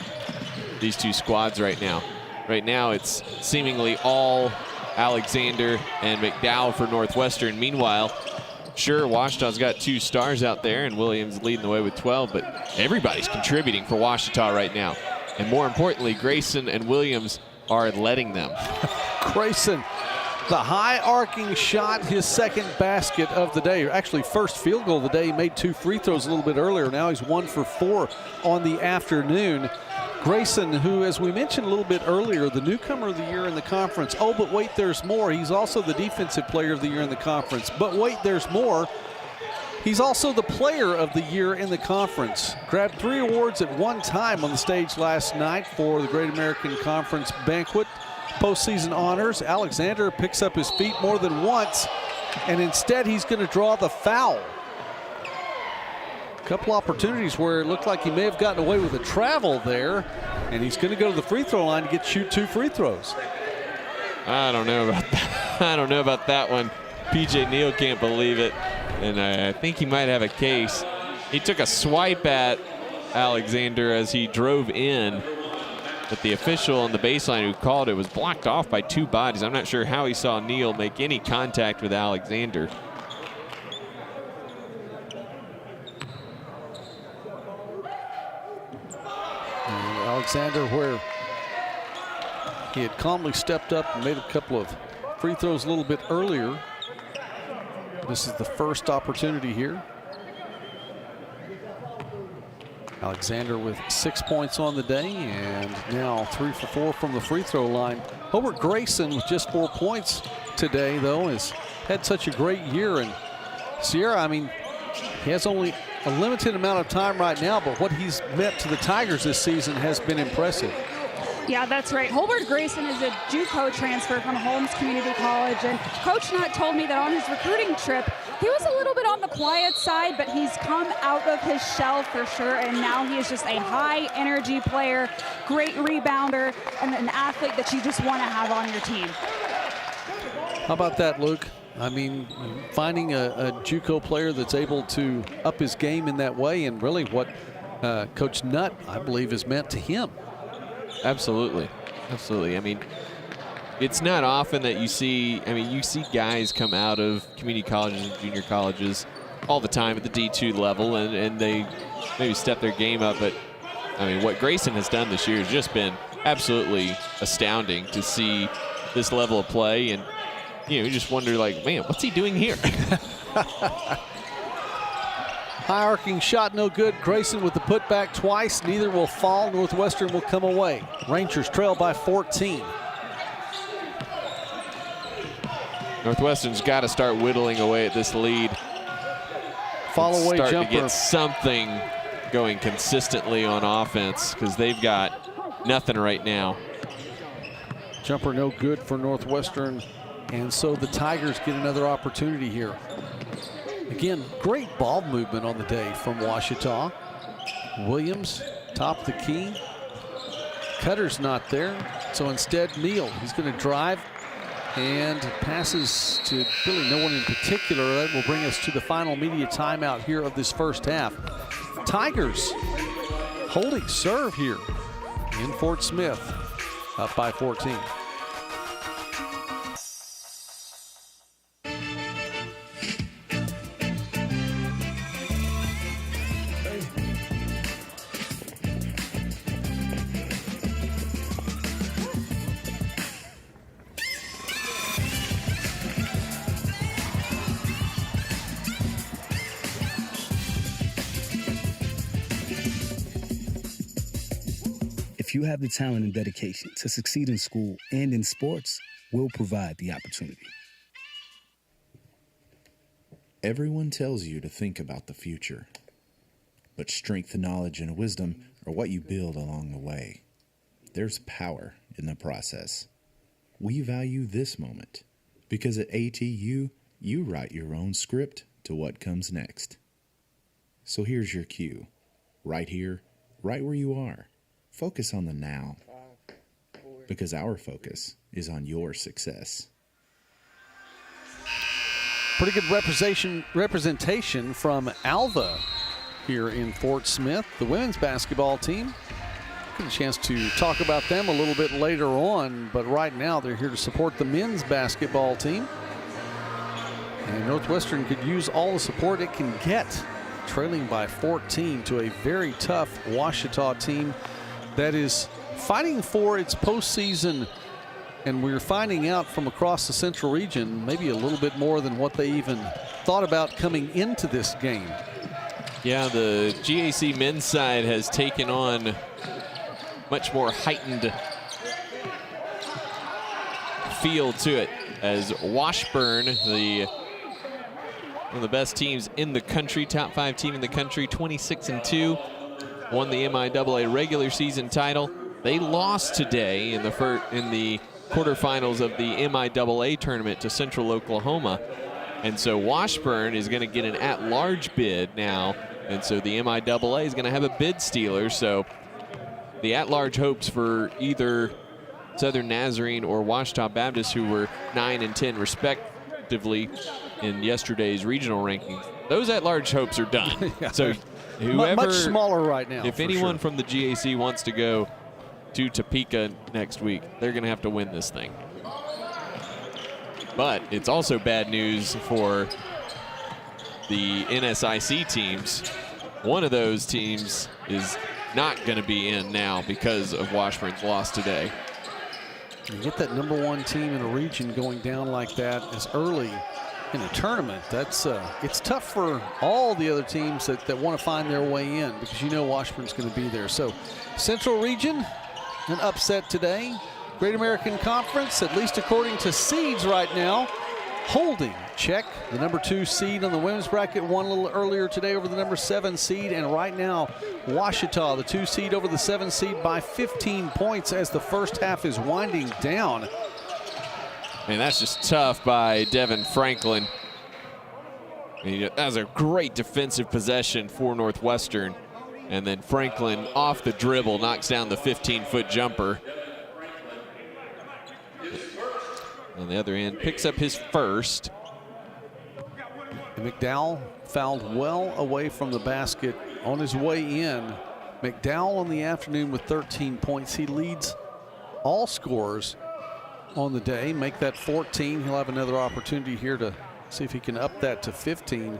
these two squads right now. Right now, it's seemingly all Alexander and McDowell for Northwestern. Meanwhile, sure, Ouachita's got 2 stars out there, and Williams leading the way with 12, but everybody's contributing for Ouachita right now. And more importantly, Grayson and Williams are letting them. Grayson, the high arcing shot, his second basket of the day. Actually, first field goal of the day. He made 2 free throws a little bit earlier. Now he's 1 for 4 on the afternoon. Grayson, who, as we mentioned a little bit earlier, the newcomer of the year in the conference. Oh, but wait, there's more. He's also the defensive player of the year in the conference. But wait, there's more. He's also the player of the year in the conference. Grabbed 3 awards at one time on the stage last night for the Great American Conference banquet. Postseason honors. Alexander picks up his feet more than once, and instead he's going to draw the foul. A couple opportunities where it looked like he may have gotten away with a travel there, and he's going to go to the free throw line to shoot 2 free throws. I don't know about that. I don't know about that one. PJ Neal can't believe it. And I think he might have a case. He took a swipe at Alexander as he drove in, but the official on the baseline who called it was blocked off by 2 bodies. I'm not sure how he saw Neal make any contact with Alexander. And Alexander, where he had calmly stepped up and made a couple of free throws a little bit earlier. This is the first opportunity here. Alexander with 6 points on the day, and now 3 for 4 from the free throw line. Hobart Grayson with just 4 points today, though, has had such a great year. And Sierra, I mean, he has only a limited amount of time right now, but what he's meant to the Tigers this season has been impressive. Yeah, that's right. Holbert Grayson is a JUCO transfer from Holmes Community College, and Coach Nutt told me that on his recruiting trip, he was a little bit on the quiet side, but he's come out of his shell for sure, and now he is just a high-energy player, great rebounder, and an athlete that you just want to have on your team. How about that, Luke? I mean, finding a JUCO player that's able to up his game in that way, and really what Coach Nutt, I believe, has meant to him. Absolutely. Absolutely. I mean, it's not often that you see guys come out of community colleges and junior colleges all the time at the D2 level, and they maybe step their game up. But, I mean, what Grayson has done this year has just been absolutely astounding to see this level of play. And, you just wonder, like, man, what's he doing here? High arcing shot, no good. Grayson with the putback twice. Neither will fall. Northwestern will come away. Rangers trail by 14. Northwestern's got to start whittling away at this lead. Fall away start jumper. To get something going consistently on offense, because they've got nothing right now. Jumper no good for Northwestern, and so the Tigers get another opportunity here. Again, great ball movement on the day from Ouachita. Williams, top of the key. Cutter's not there, so instead Neal. He's going to drive and passes to really no one in particular. That will bring us to the final media timeout here of this first half. Tigers holding serve here in Fort Smith, up by 14. If you have the talent and dedication to succeed in school and in sports, we'll provide the opportunity. Everyone tells you to think about the future, but strength, knowledge, and wisdom are what you build along the way. There's power in the process. We value this moment because at ATU, you write your own script to what comes next. So here's your cue. Right here, right where you are. Focus on the now, because our focus is on your success. Pretty good representation from Alva here in Fort Smith, the women's basketball team. Get a chance to talk about them a little bit later on, but right now they're here to support the men's basketball team. And Northwestern could use all the support it can get, trailing by 14 to a very tough Ouachita team that is fighting for its postseason, and we're finding out from across the Central region maybe a little bit more than what they even thought about coming into this game. Yeah, the GAC men's side has taken on much more heightened feel to it, as Washburn, one of the best teams in the country, top 5 team in the country, 26-2. Won the MIAA regular season title. They lost today in the quarterfinals of the MIAA tournament to Central Oklahoma. And so Washburn is going to get an at-large bid now. And so the MIAA is going to have a bid stealer. So the at-large hopes for either Southern Nazarene or Ouachita Baptist, who were 9 and 10 respectively in yesterday's regional rankings, those at-large hopes are done. Yeah. So whoever, much smaller right now. if anyone from the GAC wants to go to Topeka next week, they're going to have to win this thing. But it's also bad news for the NSIC teams. One of those teams is not going to be in now because of Washburn's loss today. You get that #1 team in a region going down like that as early in a tournament. That's it's tough for all the other teams that want to find their way in, because you know Washburn's going to be there. So Central Region, an upset today. Great American Conference, at least according to seeds right now, holding check. The number 2 seed on the women's bracket won a little earlier today over the number 7 seed, and right now Ouachita, the 2 seed over the 7 seed by 15 points as the first half is winding down. And that's just tough by Devin Franklin. That was a great defensive possession for Northwestern. And then Franklin off the dribble knocks down the 15-foot jumper. On the other end, picks up his first. And McDowell fouled well away from the basket on his way in. McDowell on the afternoon with 13 points. He leads all scorers on the day. Make that 14. He'll have another opportunity here to see if he can up that to 15.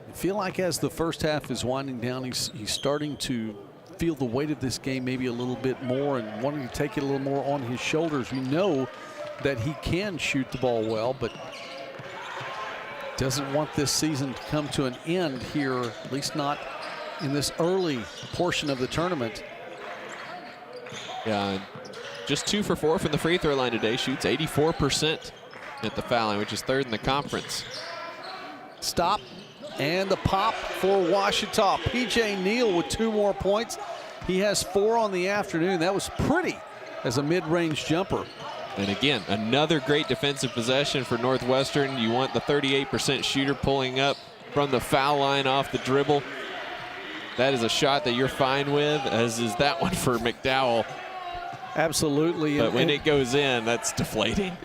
I feel like as the first half is winding down, he's starting to feel the weight of this game maybe a little bit more and wanting to take it a little more on his shoulders. We know that he can shoot the ball well, but doesn't want this season to come to an end here, at least not in this early portion of the tournament. Yeah, just 2 for 4 from the free throw line today. Shoots 84% at the foul line, which is 3rd in the conference. Stop. And the pop for Ouachita. P.J. Neal with 2 more points. He has 4 on the afternoon. That was pretty as a mid-range jumper. And again, another great defensive possession for Northwestern. You want the 38% shooter pulling up from the foul line off the dribble. That is a shot that you're fine with, as is that one for McDowell. Absolutely. But when it goes in, that's deflating.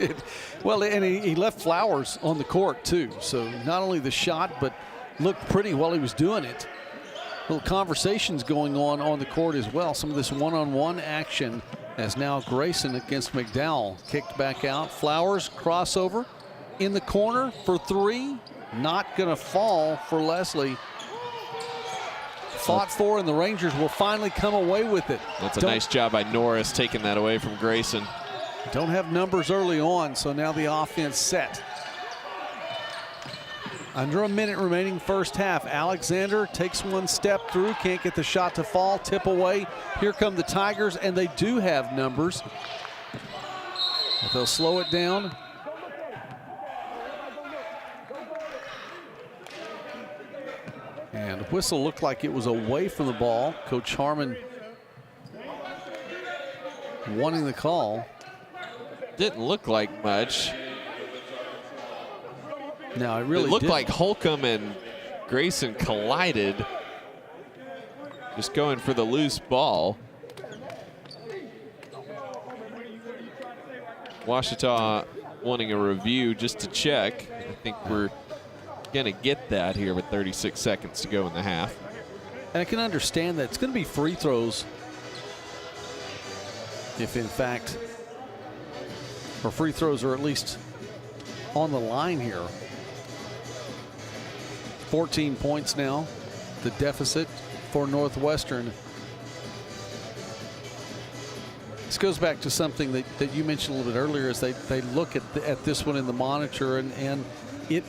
Well, and he left Flowers on the court, too. So not only the shot, but looked pretty while he was doing it. Little conversations going on the court as well. Some of this one-on-one action as now Grayson against McDowell. Kicked back out. Flowers crossover in the corner for 3. Not going to fall for Leslie. Fought for, and the Rangers will finally come away with it. That's a nice job by Norris taking that away from Grayson. Don't have numbers early on, so now the offense set. Under a minute remaining first half. Alexander takes one step through, can't get the shot to fall, tip away. Here come the Tigers, and they do have numbers. But they'll slow it down. And whistle looked like it was away from the ball. Coach Harmon wanting the call. Didn't look like much. No, it really looked didn't. like Holcomb and Grayson collided. Just going for the loose ball. Ouachita wanting a review just to check. I think we're going to get that here with 36 seconds to go in the half. And I can understand that. It's going to be free throws if, in fact, or free throws are at least on the line here. 14 points now, the deficit for Northwestern. This goes back to something that you mentioned a little bit earlier, as they look at this one in the monitor, and it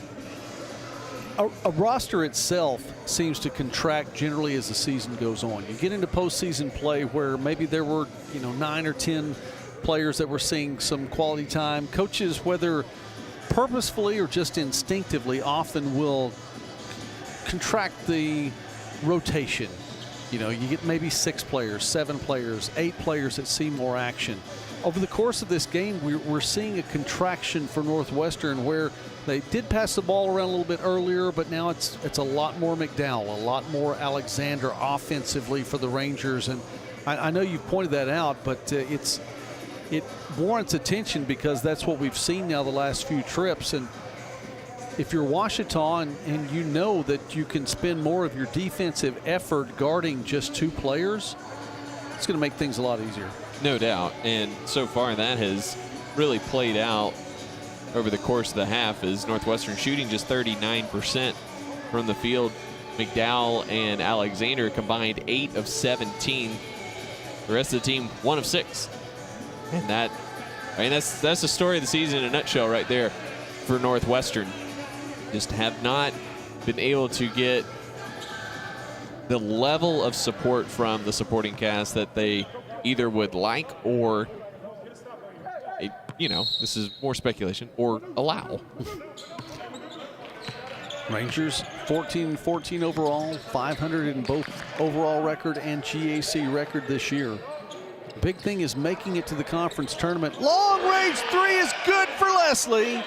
a roster itself seems to contract generally as the season goes on. You get into postseason play where maybe there were 9 or 10 players that were seeing some quality time. Coaches, whether purposefully or just instinctively, often will contract the rotation. You get maybe 6 players, 7 players, 8 players that see more action. Over the course of this game, we're seeing a contraction for Northwestern where they did pass the ball around a little bit earlier, but now it's a lot more McDowell, a lot more Alexander offensively for the Rangers. And I know you've pointed that out, but it warrants attention because that's what we've seen now the last few trips. And if you're Ouachita and you know that you can spend more of your defensive effort guarding just 2 players, it's going to make things a lot easier. No doubt. And so far that has really played out over the course of the half, as Northwestern shooting just 39% from the field. McDowell and Alexander combined 8 of 17. The rest of the team 1 of 6. And that's the story of the season in a nutshell right there for Northwestern. Just have not been able to get the level of support from the supporting cast that they either would like or this is more speculation, or allow. Rangers 14-14 overall, 500 in both overall record and GAC record this year. Big thing is making it to the conference tournament. Long range three is good for Leslie.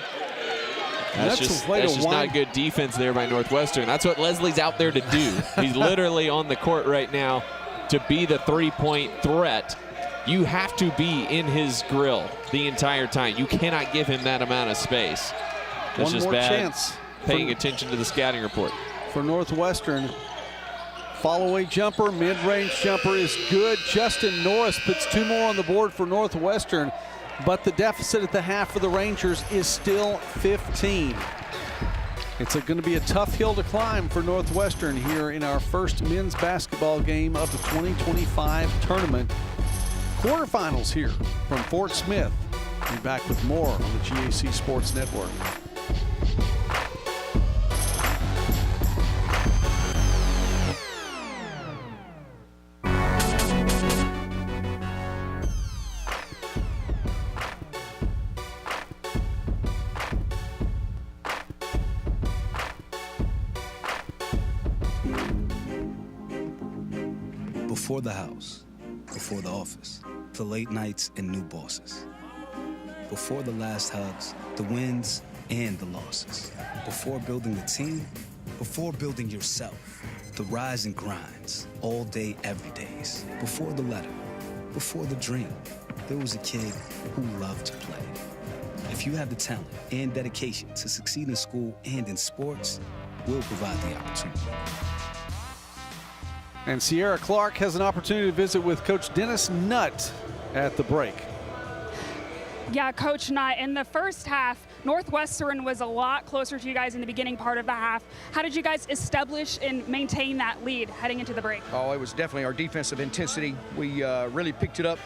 That's just not good defense there by Northwestern. That's what Leslie's out there to do. He's literally on the court right now to be the three-point threat. You have to be in his grill the entire time. You cannot give him that amount of space. That's just bad. Chance. Paying attention to the scouting report. For Northwestern, follow-away jumper, mid-range jumper is good. Justin Norris puts 2 more on the board for Northwestern, but the deficit at the half for the Rangers is still 15. It's going to be a tough hill to climb for Northwestern here in our first men's basketball game of the 2025 tournament. Quarterfinals here from Fort Smith. We'll be back with more on the GAC Sports Network. Before the house, before the office, the late nights and new bosses. Before the last hugs, the wins and the losses. Before building the team, before building yourself, the rise and grinds, all day, every days. Before the letter, before the dream, there was a kid who loved to play. If you have the talent and dedication to succeed in school and in sports, we'll provide the opportunity. And Sierra Clark has an opportunity to visit with Coach Dennis Nutt at the break. Yeah, Coach Nutt, in the first half, Northwestern was a lot closer to you guys in the beginning part of the half. How did you guys establish and maintain that lead heading into the break? Oh, it was definitely our defensive intensity. We really picked it up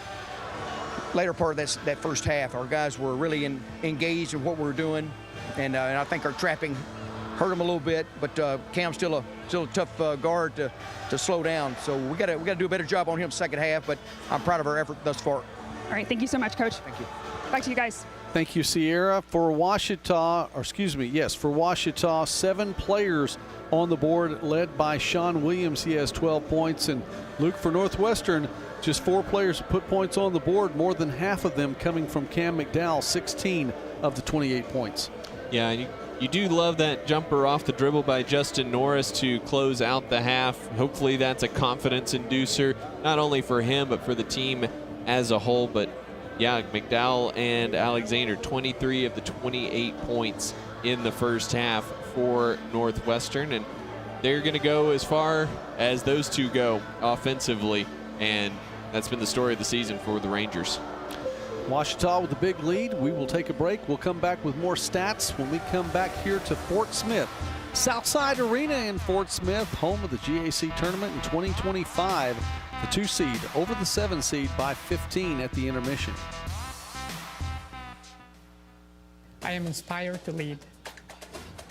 later part of that first half. Our guys were really engaged in what we were doing, and I think our trapping hurt them a little bit, but Cam's still a tough guard to slow down. So we got to do a better job on him second half, but I'm proud of our effort thus far. All right, thank you so much, Coach. Thank you. Back to you guys. Thank you, Sierra. For Ouachita, for Ouachita, 7 players on the board, led by Sean Williams. He has 12 points. And Luke, for Northwestern, just 4 players put points on the board, more than half of them coming from Cam McDowell, 16 of the 28 points. Yeah, you do love that jumper off the dribble by Justin Norris to close out the half. Hopefully that's a confidence inducer, not only for him, but for the team as a whole. But yeah, McDowell and Alexander, 23 of the 28 points in the first half for Northwestern. And they're going to go as far as those two go offensively. And that's been the story of the season for the Rangers. Ouachita with a big lead. We will take a break. We'll come back with more stats when we come back here to Fort Smith. Southside Arena in Fort Smith, home of the GAC tournament in 2025. The 2 seed over the 7 seed by 15 at the intermission. I am inspired to lead.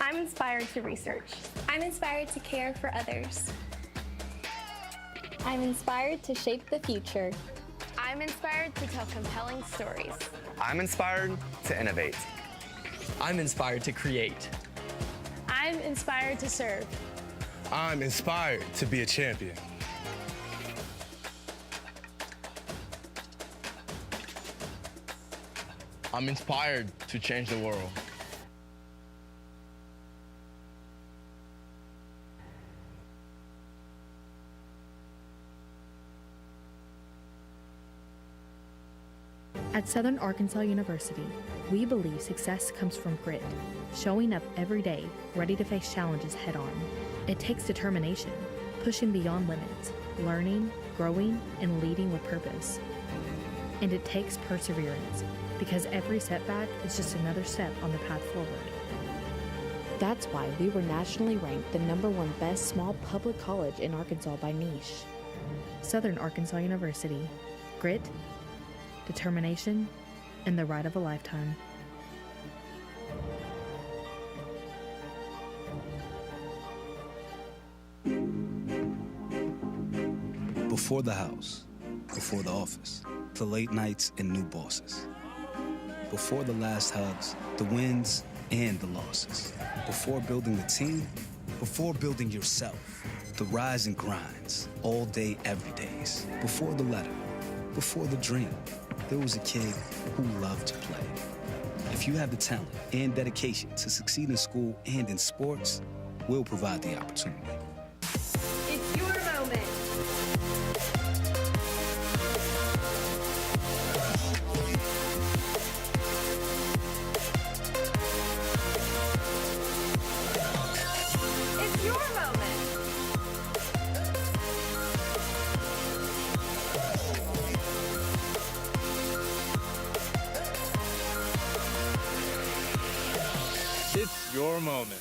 I'm inspired to research. I'm inspired to care for others. I'm inspired to shape the future. I'm inspired to tell compelling stories. I'm inspired to innovate. I'm inspired to create. I'm inspired to serve. I'm inspired to be a champion. I'm inspired to change the world. At Southern Arkansas University, we believe success comes from grit, showing up every day, ready to face challenges head on. It takes determination, pushing beyond limits, learning, growing, and leading with purpose. And it takes perseverance, because every setback is just another step on the path forward. That's why we were nationally ranked the #1 best small public college in Arkansas by niche. Southern Arkansas University. Grit, determination, and the ride of a lifetime. Before the house, before the office, the late nights and new bosses. Before the last hugs, the wins, and the losses. Before building the team, before building yourself. The rise and grinds, all day, every days. Before the letter, before the dream, there was a kid who loved to play. If you have the talent and dedication to succeed in school and in sports, we'll provide the opportunity. It's your moment. It's your moment. It's your moment.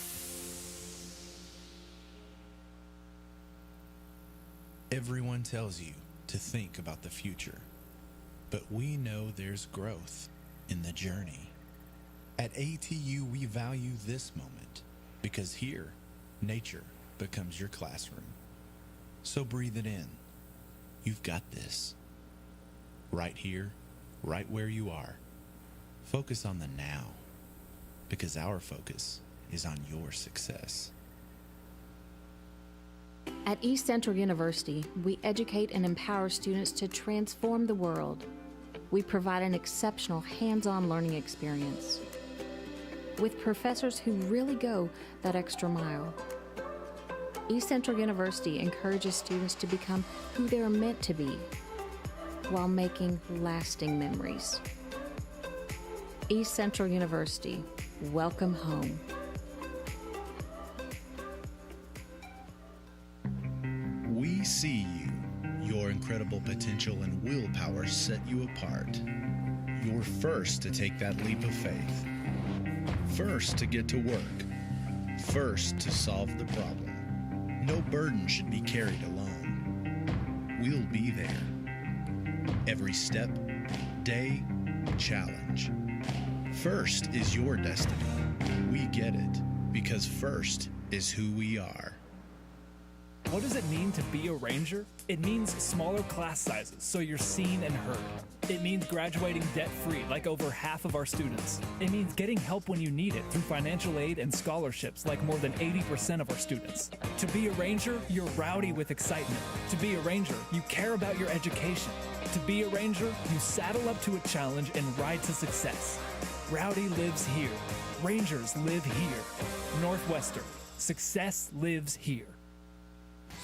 Everyone tells you to think about the future, but we know there's growth in the journey. At ATU, we value this moment because here, nature becomes your classroom. So breathe it in. You've got this. Right here, right where you are. Focus on the now, because our focus is on your success. At East Central University, we educate and empower students to transform the world. We provide an exceptional hands-on learning experience with professors who really go that extra mile. East Central University encourages students to become who they are meant to be while making lasting memories. East Central University, welcome home. We see you. Your incredible potential and willpower set you apart. You're first to take that leap of faith. First to get to work. First to solve the problem. No burden should be carried alone. We'll be there. Every step, day, challenge. First is your destiny. We get it because first is who we are. What does it mean to be a Ranger? It means smaller class sizes, so you're seen and heard. It means graduating debt-free, like over half of our students. It means getting help when you need it through financial aid and scholarships, like more than 80% of our students. To be a Ranger, you're rowdy with excitement. To be a Ranger, you care about your education. To be a Ranger, you saddle up to a challenge and ride to success. Rowdy lives here. Rangers live here. Northwestern. Success lives here.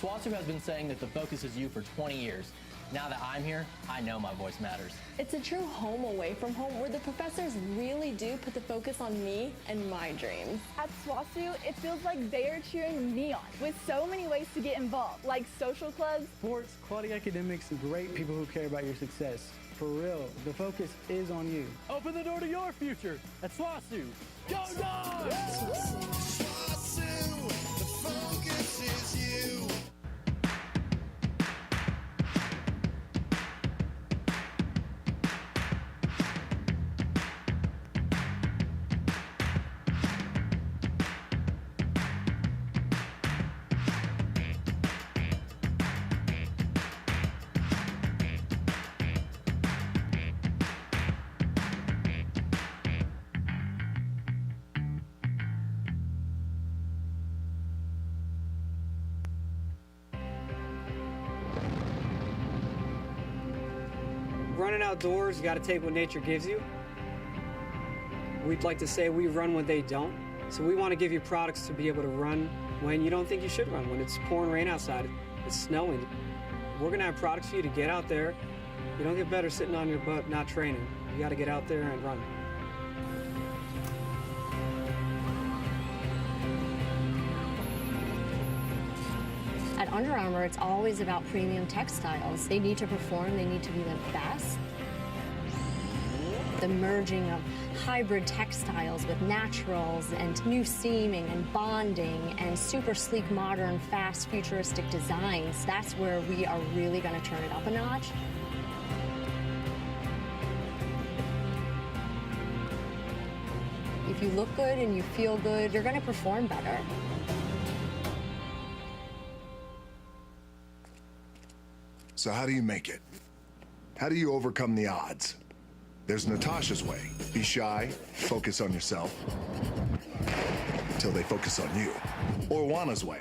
SWASU has been saying that the focus is you for 20 years. Now that I'm here, I know my voice matters. It's a true home away from home where the professors really do put the focus on me and my dreams. At SWASU, it feels like they are cheering me on with so many ways to get involved, like social clubs, sports, quality academics, and great people who care about your success. For real, the focus is on you. Open the door to your future at SWASU. Go Dogs! SWASU, the focus is you. Running outdoors, you got to take what nature gives you. We'd like to say we run when they don't. So we want to give you products to be able to run when you don't think you should run, when it's pouring rain outside, it's snowing. We're going to have products for you to get out there. You don't get better sitting on your butt not training. You got to get out there and run. At Under Armour, it's always about premium textiles. They need to perform, they need to be the best. The merging of hybrid textiles with naturals and new seaming and bonding and super sleek, modern, fast, futuristic designs, that's where we are really going to turn it up a notch. If you look good and you feel good, you're going to perform better. So how do you make it? How do you overcome the odds? There's Natasha's way. Be shy, focus on yourself, until they focus on you. Or Juana's way.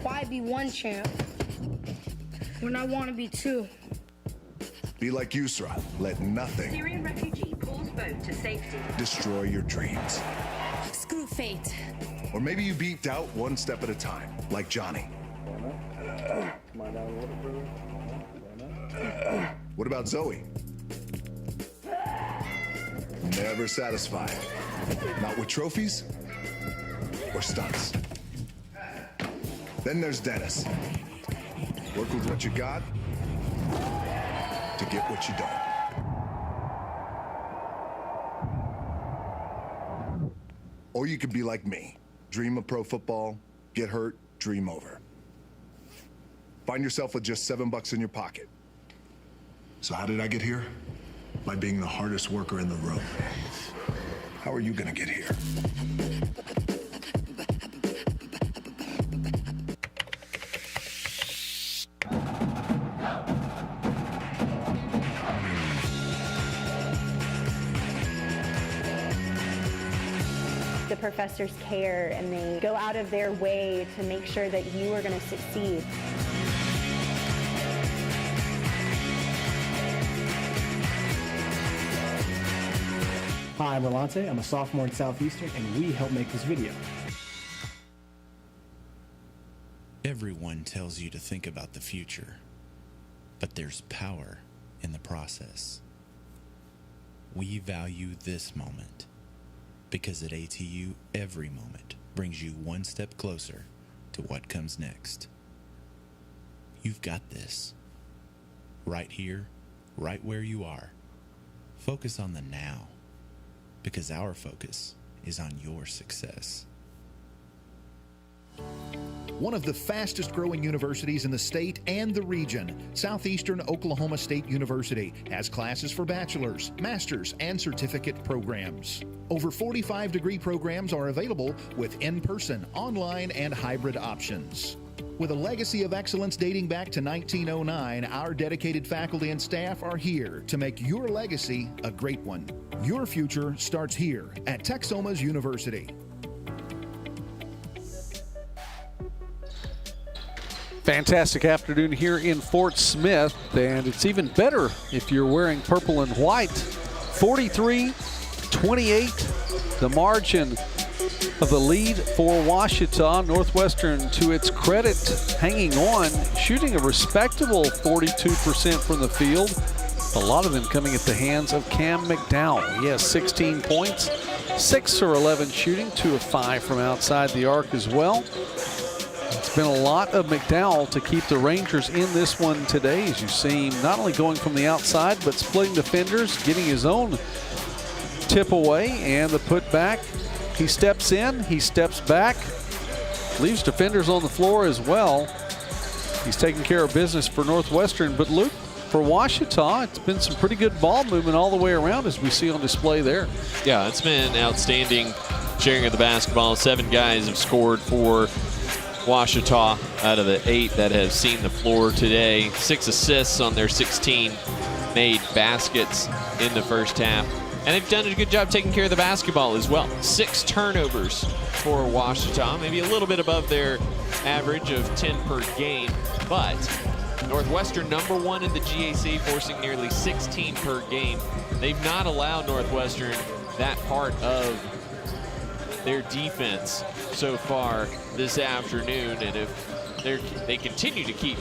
Why be one champ when I want to be two? Be like Yusra. Let nothing Syrian refugee pulls boat to safety. destroy your dreams. Screw fate. Or maybe you beat doubt one step at a time, like Johnny. What about Zoe? Never satisfied. Not with trophies or stunts. Then there's Dennis. Work with what you got to get what you don't. Or you could be like me. Dream of pro football, get hurt, dream over. Find yourself with just $7 in your pocket. So how did I get here? By being the hardest worker in the room. How are you gonna get here? The professors care and they go out of their way to make sure that you are going to succeed. Hi, I'm Rolante. I'm a sophomore at Southeastern, and we help make this video. Everyone tells you to think about the future, but there's power in the process. We value this moment because at ATU, every moment brings you one step closer to what comes next. You've got this. Right here, right where you are. Focus on the now, because our focus is on your success. One of the fastest growing universities in the state and the region, Southeastern Oklahoma State University has classes for bachelor's, master's, and certificate programs. Over 45 degree programs are available with in-person, online, and hybrid options. With a legacy of excellence dating back to 1909, our dedicated faculty and staff are here to make your legacy a great one. Your future starts here at Texoma's University. Fantastic afternoon here in Fort Smith, and it's even better if you're wearing purple and white. 43-28, the margin of the lead for Ouachita. Northwestern, to its credit, hanging on, shooting a respectable 42% from the field. A lot of them coming at the hands of Cam McDowell. He has 16 points, 6 or 11 shooting, 2 of 5 from outside the arc as well. It's been a lot of McDowell to keep the Rangers in this one today, as you see him not only going from the outside, but splitting defenders, getting his own tip away, and the putback. He steps in, he steps back, leaves defenders on the floor as well. He's taking care of business for Northwestern, but Luke, for Ouachita, it's been some pretty good ball movement all the way around, as we see on display there. Yeah, it's been outstanding sharing of the basketball. 7 guys have scored for Ouachita out of the 8 that have seen the floor today. 6 assists on their 16 made baskets in the first half. And they've done a good job taking care of the basketball as well. 6 turnovers for Ouachita, maybe a little bit above their average of 10 per game. But Northwestern #1 in the GAC, forcing nearly 16 per game. They've not allowed Northwestern that part of their defense so far this afternoon, and if they continue to keep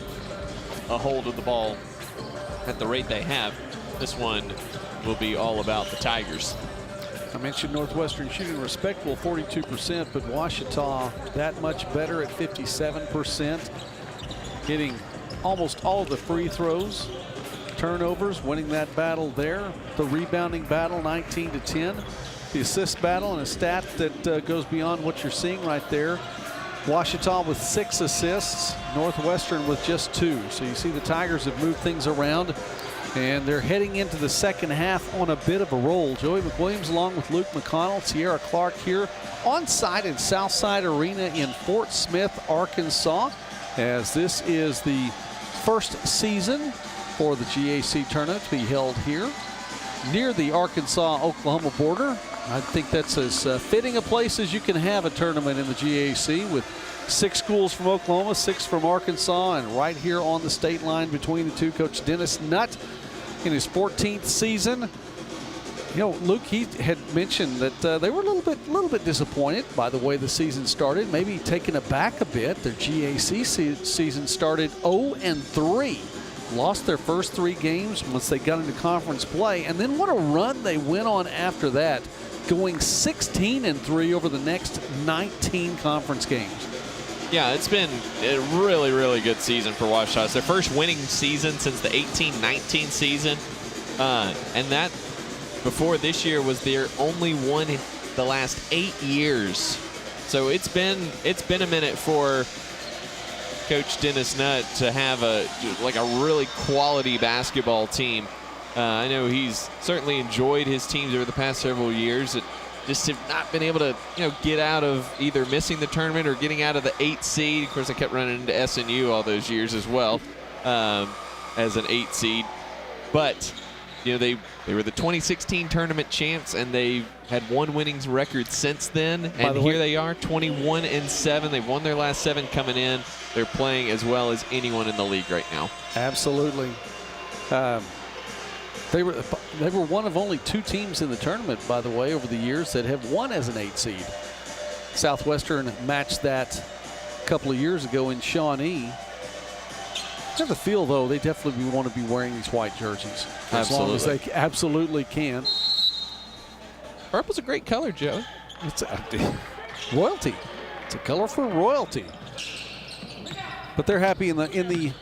a hold of the ball at the rate they have, this one will be all about the Tigers. I mentioned Northwestern shooting respectable 42%, but Ouachita that much better at 57%, hitting almost all of the free throws. Turnovers, winning that battle there. The rebounding battle, 19-10. The assist battle, and a stat that goes beyond what you're seeing right there. Ouachita with 6 assists, Northwestern with just 2. So you see the Tigers have moved things around, and they're heading into the second half on a bit of a roll. Joey McWilliams along with Luke McConnell, Sierra Clark here on site at Southside Arena in Fort Smith, Arkansas, as this is the first season for the GAC tournament to be held here near the Arkansas-Oklahoma border. I think that's as fitting a place as you can have a tournament in the GAC, with 6 schools from Oklahoma, 6 from Arkansas, and right here on the state line between the two. Coach Dennis Nutt in his 14th season. You know, Luke, he had mentioned that they were a little bit disappointed by the way the season started, maybe taken aback a bit. Their GAC season started 0-3. Lost their first 3 games once they got into conference play, and then what a run they went on after that, going 16-3 over the next 19 conference games. Yeah, it's been a really, really good season for Ouachita. It's their first winning season since the 18-19 season, and that before this year was their only one in the last 8 years. So it's been a minute for Coach Dennis Nutt to have a really quality basketball team. I know he's certainly enjoyed his teams over the past several years. It just have not been able to get out of either missing the tournament or getting out of the 8th seed. Of course, I kept running into SNU all those years as well as an 8 seed. But they were the 2016 tournament champs, and they had 1 winning record since then. And here they are, 21-7. They've won their last 7 coming in. They're playing as well as anyone in the league right now. Absolutely. They were one of only 2 teams in the tournament, by the way, over the years that have won as an 8 seed. Southwestern matched that a couple of years ago in Shawnee. I have a feel, though, they definitely want to be wearing these white jerseys as long as they absolutely can. Purple's a great color, Joe. It's royalty. It's a color for royalty. But they're happy in the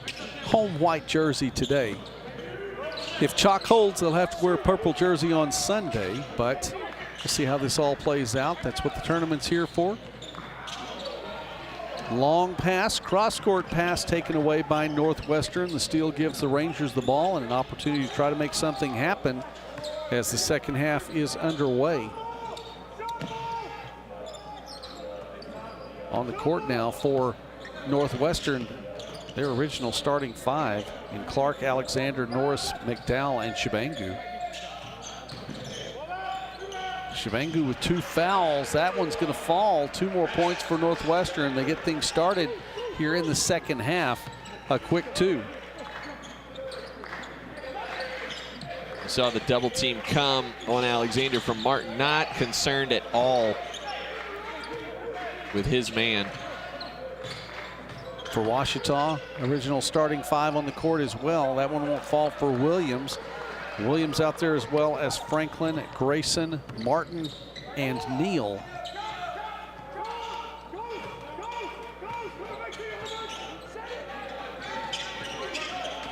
home white jersey today. If chalk holds, they'll have to wear a purple jersey on Sunday, but we'll see how this all plays out. That's what the tournament's here for. Long pass, cross-court pass taken away by Northwestern. The steal gives the Rangers the ball and an opportunity to try to make something happen as the second half is underway. On the court now for Northwestern, their original starting 5 in Clark, Alexander, Norris, McDowell, and Shabangu. Shabangu with 2 fouls. That one's going to fall. 2 more points for Northwestern. They get things started here in the second half. A quick 2. We saw the double team come on Alexander from Martin. Not concerned at all with his man. For Ouachita, original starting 5 on the court as well. That one won't fall for Williams. Williams out there as well as Franklin, Grayson, Martin, and Neal.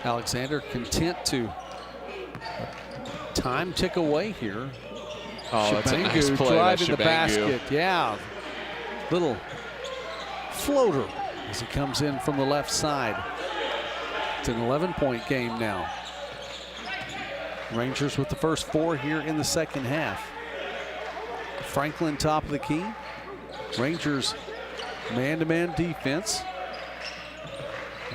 Alexander content to time tick away here. Oh, that's a nice play. Driving the basket. Yeah. Little floater as he comes in from the left side. It's an 11-point game now. Rangers with the first 4 here in the second half. Franklin top of the key. Rangers man-to-man defense.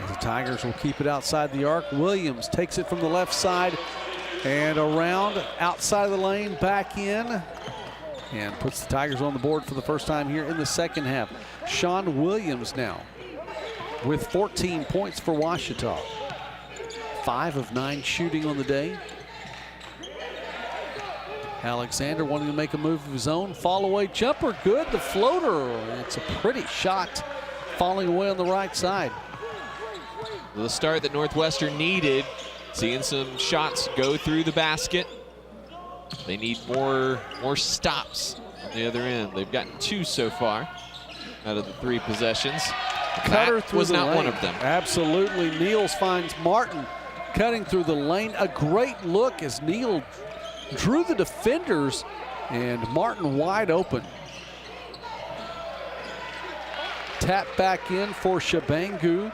The Tigers will keep it outside the arc. Williams takes it from the left side and around outside of the lane, back in, and puts the Tigers on the board for the first time here in the second half. Sean Williams now with 14 points for Ouachita. 5 of 9 shooting on the day. Alexander wanting to make a move of his own. Fall away jumper, good. The floater, it's a pretty shot falling away on the right side. The start that Northwestern needed. Seeing some shots go through the basket. They need more stops on the other end. They've gotten 2 so far out of the 3 possessions. Cutter through was the not lane. one of them. Absolutely. Niels finds Martin cutting through the lane. A great look as Neal drew the defenders and Martin wide open. Tap back in for Shabangu.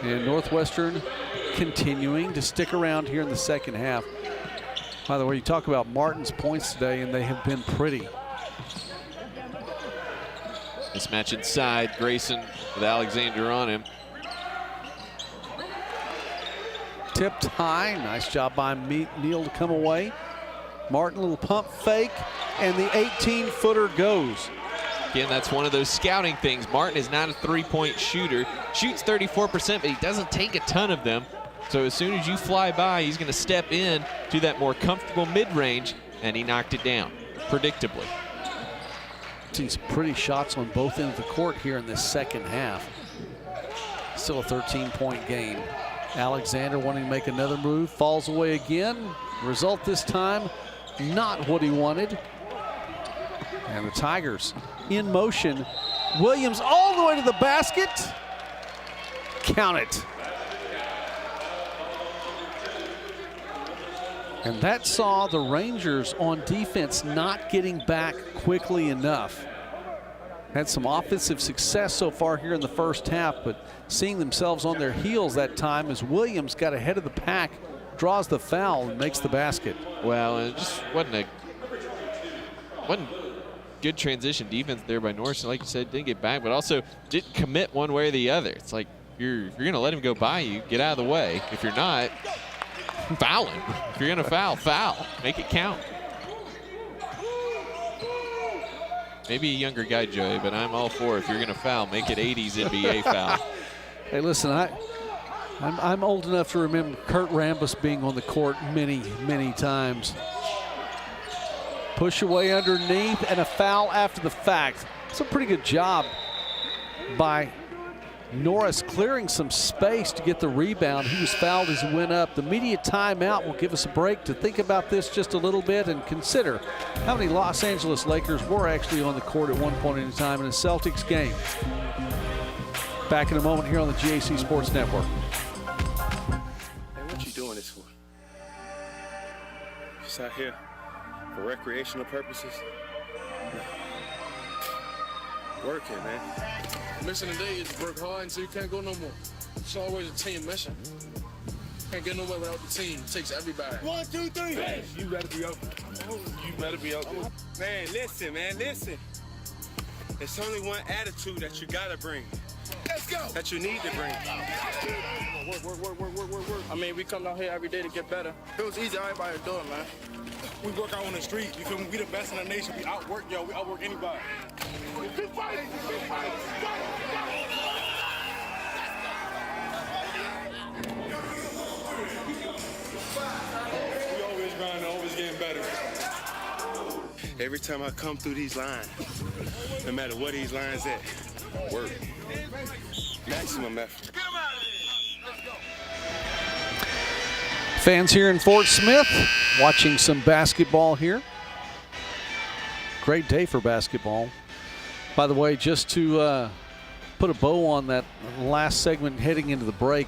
And Northwestern continuing to stick around here in the second half. By the way, you talk about Martin's points today, and they have been pretty. This match inside, Grayson with Alexander on him. tipped high. Nice job by Neal to come away. Martin, little pump fake, and the 18-footer goes. Again, that's one of those scouting things. Martin is not a three-point shooter. Shoots 34%, but he doesn't take a ton of them. So as soon as you fly by, he's going to step in to that more comfortable mid-range, and he knocked it down, predictably. Seen some pretty shots on both ends of the court here in this second half. Still a 13-point game. Alexander wanting to make another move, falls away again. Result this time, not what he wanted. And the Tigers in motion. Williams all the way to the basket. Count it. And that saw the Rangers on defense not getting back quickly enough. Had some offensive success so far here in the first half, but seeing themselves on their heels that time as Williams got ahead of the pack, draws the foul and makes the basket. Well, it just wasn't good transition defense there by Northwestern. Like you said, didn't get back, but also didn't commit one way or the other. It's like if you're going to let him go by you, get out of the way. If you're not, foul him. If you're going to foul. Make it count. Maybe a younger guy, Joey, but I'm all for if you're going to foul, make it 80s NBA foul. Hey, listen, I'm old enough to remember Kurt Rambis being on the court many, many times. Push away underneath and a foul after the fact. It's a pretty good job by Norris clearing some space to get the rebound. He was fouled as he went up. The media timeout will give us a break to think about this just a little bit and consider how many Los Angeles Lakers were actually on the court at one point in time in a Celtics game. Back in a moment here on the GAC Sports Network. Hey, what you doing this for? Just out here for recreational purposes? Working, man. Mission today is to work hard until you can't go no more. It's always a team mission. Can't get nowhere without the team. It takes everybody. 1, 2, 3. Hey, you better be out there. You better be out there. Man, listen. There's only one attitude that you gotta bring. Let's go. That you need to bring. Work. I mean, we come out here every day to get better. If it was easy, everybody would do it, man. We work out on the street. You feel me? We the best in the nation. We outwork y'all. We outwork anybody. Keep fighting. We always grinding, always getting better. Every time I come through these lines, no matter what these lines at, work. Maximum effort. Fans here in Fort Smith watching some basketball here. Great day for basketball. By the way, just to put a bow on that last segment heading into the break,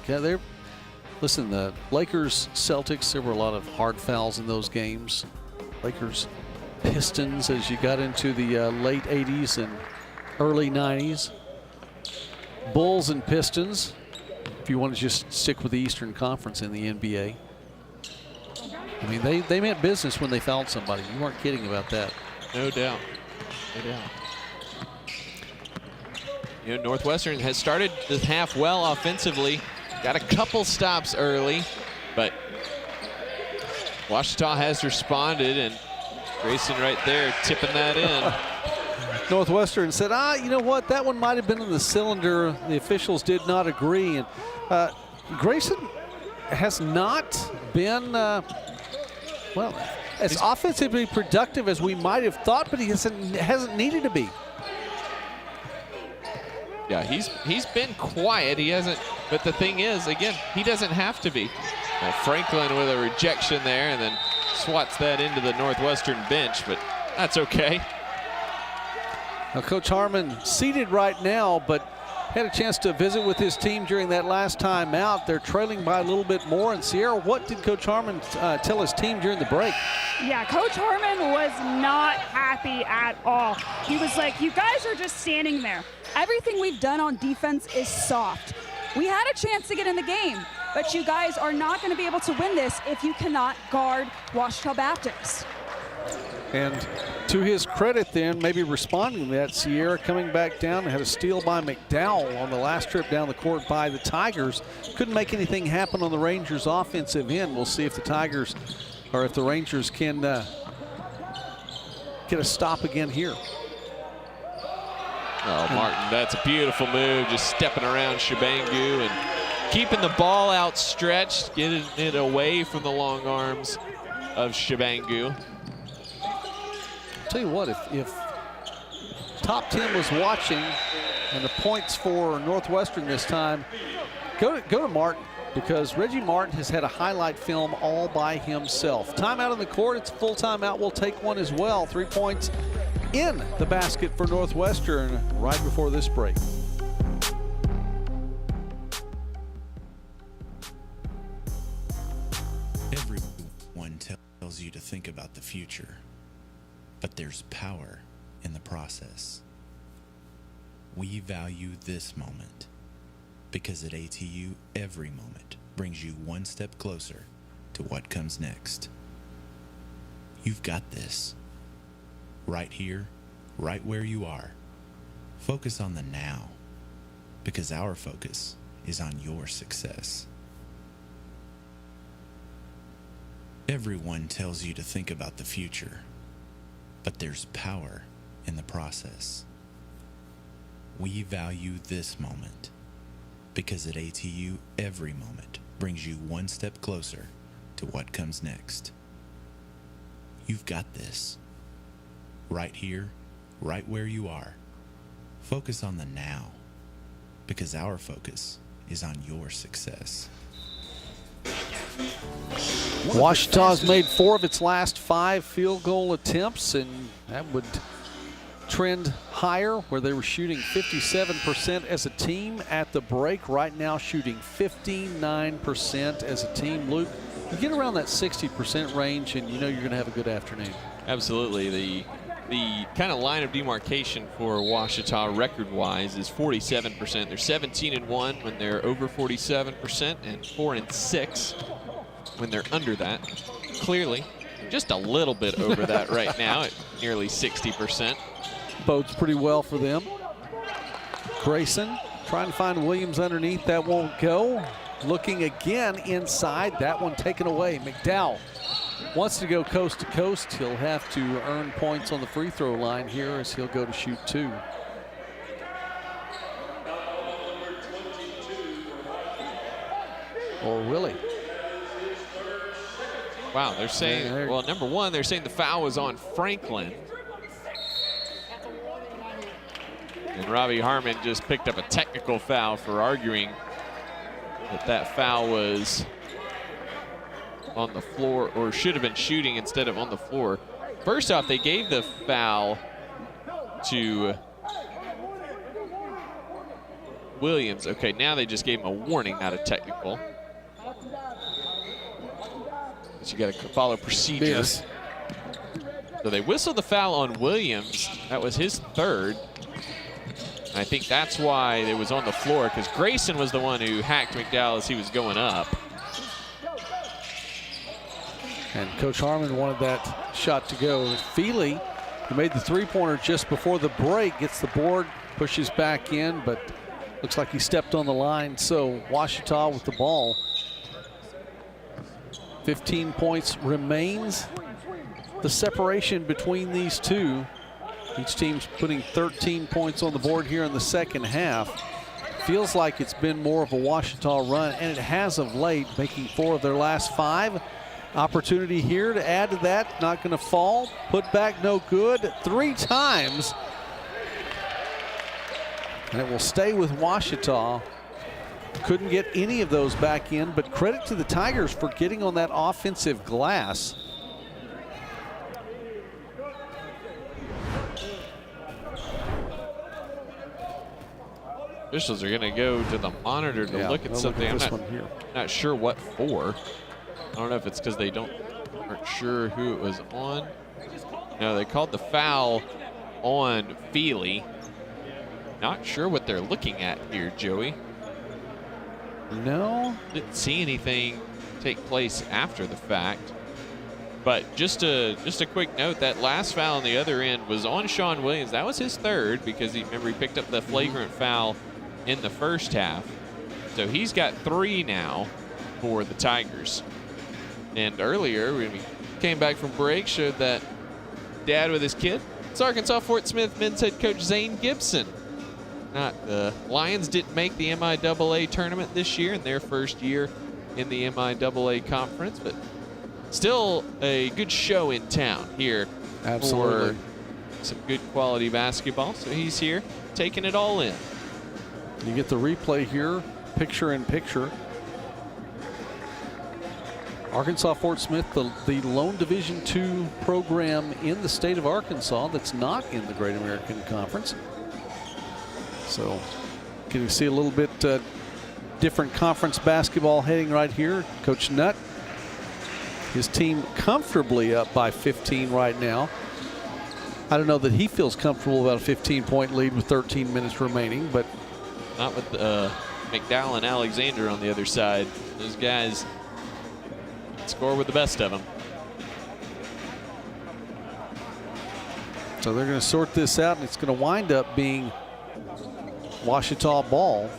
listen, the Lakers, Celtics, there were a lot of hard fouls in those games. Lakers, Pistons as you got into the late 80s and early 90s. Bulls and Pistons, if you want to just stick with the Eastern Conference in the NBA. I mean, they meant business when they fouled somebody. You weren't kidding about that. No doubt. You know, Northwestern has started the half well offensively. Got a couple stops early, but Ouachita has responded, and Grayson right there tipping that in. Northwestern said, you know what? That one might have been in the cylinder. The officials did not agree. And Grayson has not been, as offensively productive as we might have thought, but he hasn't needed to be. Yeah, he's been quiet. He hasn't, but the thing is, again, he doesn't have to be. Franklin with a rejection there, and then swats that into the Northwestern bench, but that's okay. Now, Coach Harmon seated right now, but had a chance to visit with his team during that last time out. They're trailing by a little bit more. And Sierra, what did Coach Harmon tell his team during the break? Yeah, Coach Harmon was not happy at all. He was like, you guys are just standing there. Everything we've done on defense is soft. We had a chance to get in the game, but you guys are not going to be able to win this if you cannot guard Ouachita Baptist. And To his credit then, maybe responding to that, Sierra coming back down and had a steal by McDowell on the last trip down the court by the Tigers. Couldn't make anything happen on the Rangers' offensive end. We'll see if the Tigers, or if the Rangers can get a stop again here. Oh, Martin, that's a beautiful move, just stepping around Shibangu and keeping the ball outstretched, getting it away from the long arms of Shibangu. Tell you what, if Top 10 was watching and the points for Northwestern this time, go to Martin, because Reggie Martin has had a highlight film all by himself. Timeout on the court, it's a full timeout. We'll take one as well. 3 points in the basket for Northwestern right before this break. Everyone tells you to think about the future, but there's power in the process. We value this moment because at ATU, every moment brings you one step closer to what comes next. You've got this. Right here, right where you are. Focus on the now, because our focus is on your success. Everyone tells you to think about the future, but there's power in the process. We value this moment, because at ATU, every moment brings you one step closer to what comes next. You've got this. Right here, right where you are. Focus on the now, because our focus is on your success. Ouachita's made 4 of its last 5 field goal attempts, and that would trend higher, where they were shooting 57% as a team at the break. Right now shooting 59% as a team. Luke, you get around that 60% range and you know you're going to have a good afternoon. Absolutely. The kind of line of demarcation for Ouachita record-wise is 47%. They're 17-1 when they're over 47% and 4-6 when they're under that. Clearly, just a little bit over that right now at nearly 60%. Bodes pretty well for them. Grayson trying to find Williams underneath. That won't go. Looking again inside. That one taken away. McDowell wants to go coast to coast. He'll have to earn points on the free throw line here as he'll go to shoot 2. Or will he? Wow, they're saying, well, number one, they're saying the foul was on Franklin. And Robbie Harmon just picked up a technical foul for arguing that foul was on the floor, or should have been shooting instead of on the floor. First off, they gave the foul to Williams. Okay, now they just gave him a warning, not a technical. But you got to follow procedures. Yes. So they whistled the foul on Williams. That was his 3rd. I think that's why it was on the floor, because Grayson was the one who hacked McDowell as he was going up. And Coach Harmon wanted that shot to go. Feely, who made the 3-pointer just before the break, gets the board, pushes back in, but looks like he stepped on the line. So Ouachita with the ball. 15 points remains the separation between these two. Each team's putting 13 points on the board here in the second half. Feels like it's been more of a Ouachita run, and it has of late, making 4 of their last 5. Opportunity here to add to that, not going to fall. Put back, no good. 3 times. And it will stay with Ouachita. Couldn't get any of those back in, but credit to the Tigers for getting on that offensive glass. Officials are going to go to the monitor to look at something. I'm not sure what for. I don't know if it's because they aren't sure who it was on. No, they called the foul on Feely. Not sure what they're looking at here, Joey. No. Didn't see anything take place after the fact. But just a quick note, that last foul on the other end was on Sean Williams. That was his third because he picked up the flagrant foul in the first half. So he's got 3 now for the Tigers. And earlier, when we came back from break, showed that dad with his kid. It's Arkansas Fort Smith men's head coach Zane Gibson. The Lions didn't make the MIAA tournament this year in their first year in the MIAA conference, but still a good show in town here. Absolutely. For some good quality basketball. So he's here taking it all in. You get the replay here, picture in picture. Arkansas Fort Smith, the lone Division II program in the state of Arkansas that's not in the Great American Conference. So can you see a little bit different conference basketball heading right here? Coach Nutt, his team comfortably up by 15 right now. I don't know that he feels comfortable about a 15-point lead with 13 minutes remaining, but not with McDowell and Alexander on the other side. Those guys score with the best of them. So they're going to sort this out, and it's going to wind up being Ouachita ball.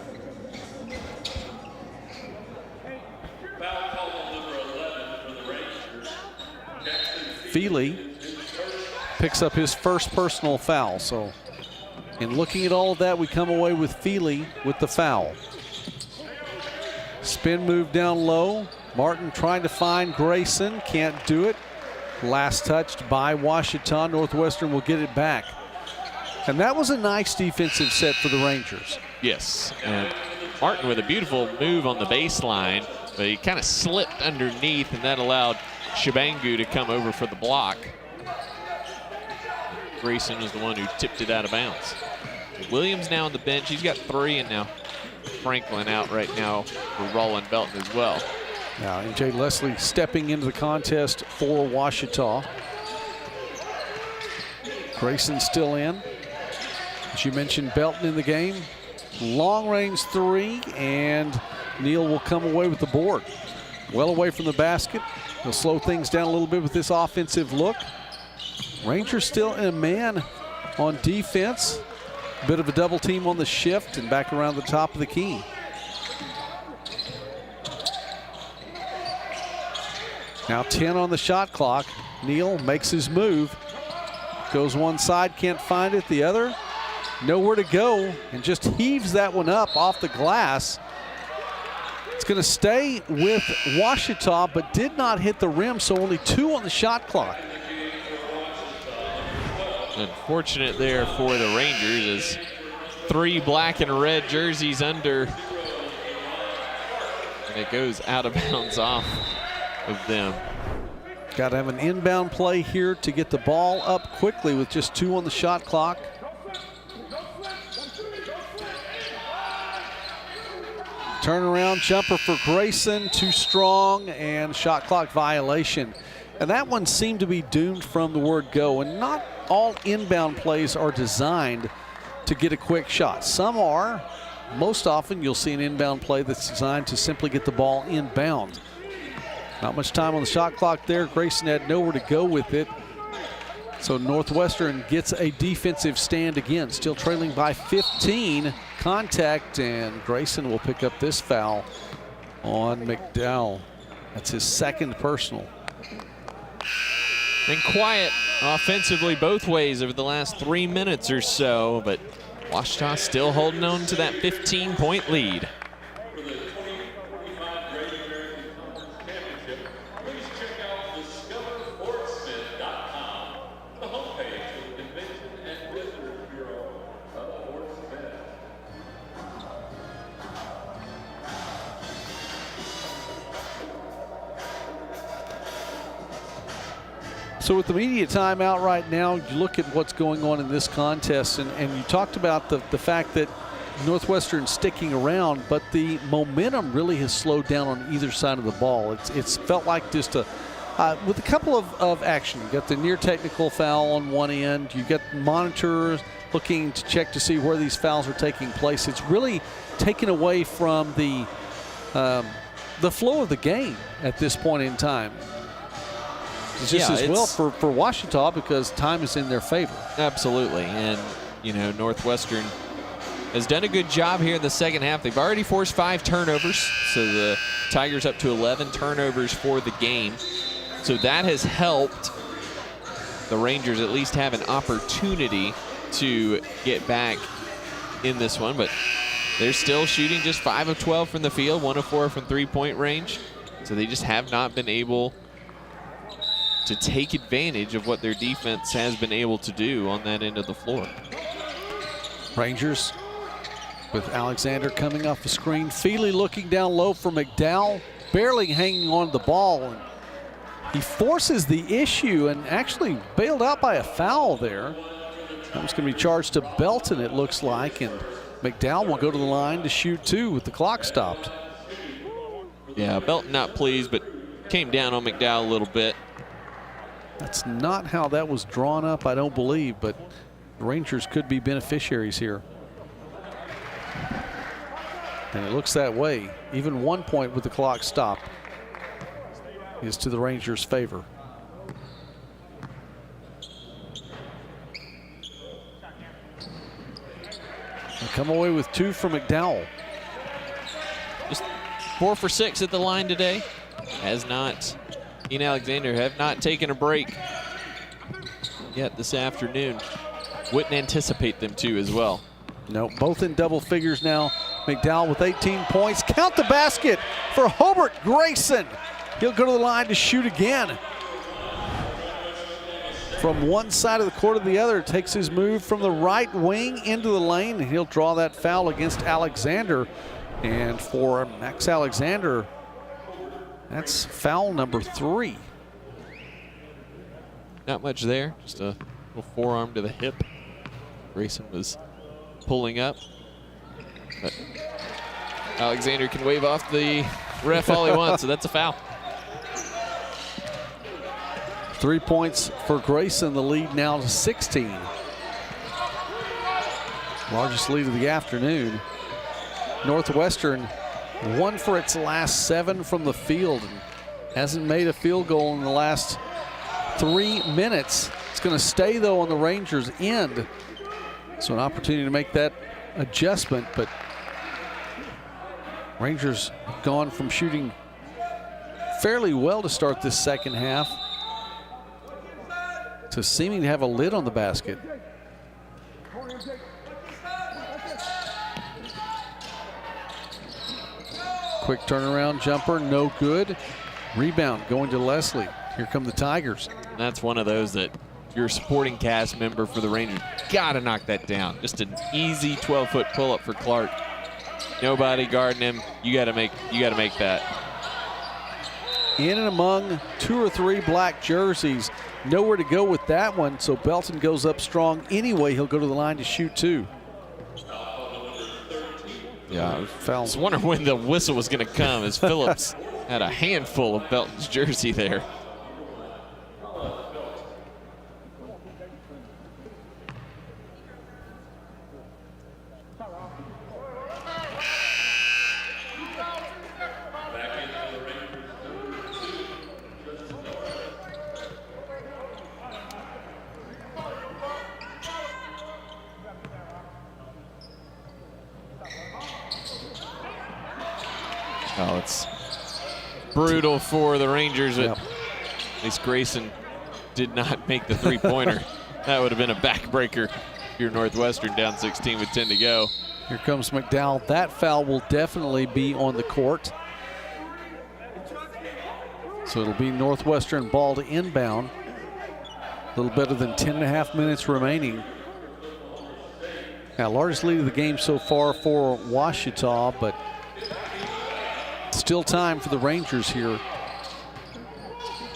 Feely picks up his first personal foul. So in looking at all of that, we come away with Feely with the foul. Spin move down low. Martin trying to find Grayson, can't do it. Last touched by Ouachita. Northwestern will get it back. And that was a nice defensive set for the Rangers. Yes, and Martin with a beautiful move on the baseline, but he kind of slipped underneath, and that allowed Shabangu to come over for the block. Grayson was the one who tipped it out of bounds. Williams now on the bench. He's got 3, and now Franklin out right now for Roland Belton as well. Now MJ Leslie stepping into the contest for Ouachita. Grayson still in. As you mentioned, Belton in the game. Long range 3, and Neal will come away with the board. Well away from the basket. He'll slow things down a little bit with this offensive look. Rangers still in a man on defense. Bit of a double team on the shift and back around the top of the key. Now 10 on the shot clock. Neal makes his move. Goes one side, can't find it. The other, nowhere to go, and just heaves that one up off the glass. It's going to stay with Ouachita, but did not hit the rim, so only 2 on the shot clock. Unfortunate there for the Rangers as 3 black and red jerseys under, and it goes out of bounds off of them. Got to have an inbound play here to get the ball up quickly with just 2 on the shot clock. Turnaround jumper for Grayson, too strong, and shot clock violation. And that one seemed to be doomed from the word go, and not all inbound plays are designed to get a quick shot. Some are. Most often you'll see an inbound play that's designed to simply get the ball inbound. Not much time on the shot clock there. Grayson had nowhere to go with it. So Northwestern gets a defensive stand again, still trailing by 15. Contact, and Grayson will pick up this foul on McDowell. That's his 2nd personal. Been quiet offensively both ways over the last 3 minutes or so, but Ouachita still holding on to that 15-point lead. So with the media timeout right now, you look at what's going on in this contest, and you talked about the fact that Northwestern sticking around, but the momentum really has slowed down on either side of the ball. It's felt like just with a couple of action. You got the near technical foul on one end. You got monitors looking to check to see where these fouls are taking place. It's really taken away from the flow of the game at this point in time. just as well for Ouachita because time is in their favor. Absolutely. And, you know, Northwestern has done a good job here in the second half. They've already forced 5 turnovers, so the Tigers up to 11 turnovers for the game. So that has helped the Rangers at least have an opportunity to get back in this one, but they're still shooting just 5 of 12 from the field, 1 of 4 from three-point range. So they just have not been able to take advantage of what their defense has been able to do on that end of the floor. Rangers with Alexander coming off the screen. Feely looking down low for McDowell, barely hanging on to the ball. And he forces the issue and actually bailed out by a foul there. That was going to be charged to Belton, it looks like. And McDowell will go to the line to shoot 2 with the clock stopped. Yeah, Belton not pleased, but came down on McDowell a little bit. That's not how that was drawn up, I don't believe, but the Rangers could be beneficiaries here. And it looks that way. Even 1 point with the clock stopped is to the Rangers' favor. They come away with 2 from McDowell. Just 4 for 6 at the line today. Ian Alexander have not taken a break yet this afternoon. Wouldn't anticipate them to as well. No, both in double figures now. McDowell with 18 points. Count the basket for Hobart Grayson. He'll go to the line to shoot again. From one side of the court to the other, takes his move from the right wing into the lane, and he'll draw that foul against Alexander. And for Max Alexander, that's foul number 3. Not much there, just a little forearm to the hip. Grayson was pulling up, but Alexander can wave off the ref all he wants, so that's a foul. 3 points for Grayson, the lead now to 16. Largest lead of the afternoon. Northwestern 1 for its last 7 from the field and hasn't made a field goal in the last 3 minutes. It's going to stay, though, on the Rangers' end. So an opportunity to make that adjustment, but Rangers have gone from shooting fairly well to start this second half to seeming to have a lid on the basket. Quick turnaround jumper, no good. Rebound going to Leslie. Here come the Tigers. That's one of those that if you're a supporting cast member for the Rangers, gotta knock that down. Just an easy 12-foot pull-up for Clark. Nobody guarding him. You gotta make that. In and among 2 or 3 black jerseys. Nowhere to go with that one, so Belton goes up strong anyway. He'll go to the line to shoot 2. Yeah, I was wondering when the whistle was going to come as Phillips had a handful of Belton's jersey there. Oh, it's brutal for the Rangers. Yep. At least Grayson did not make the three-pointer. That would have been a backbreaker if you're Northwestern down 16 with 10 to go. Here comes McDowell. That foul will definitely be on the court. So it'll be Northwestern ball to inbound. A little better than 10.5 minutes remaining. Now, largest lead of the game so far for Ouachita, but still time for the Rangers here.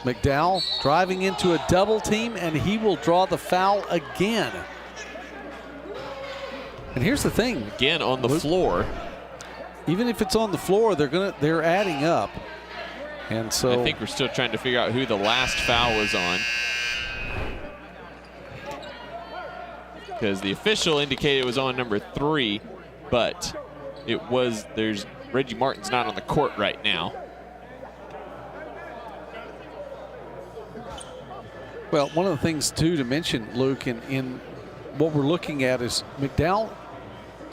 McDowell driving into a double team, and he will draw the foul again. And here's the thing. Again on the floor. Even if it's on the floor, they're adding up. And so I think we're still trying to figure out who the last foul was on. Because the official indicated it was on number 3, but Reggie Martin's not on the court right now. Well, one of the things, too, to mention, Luke, in what we're looking at is McDowell,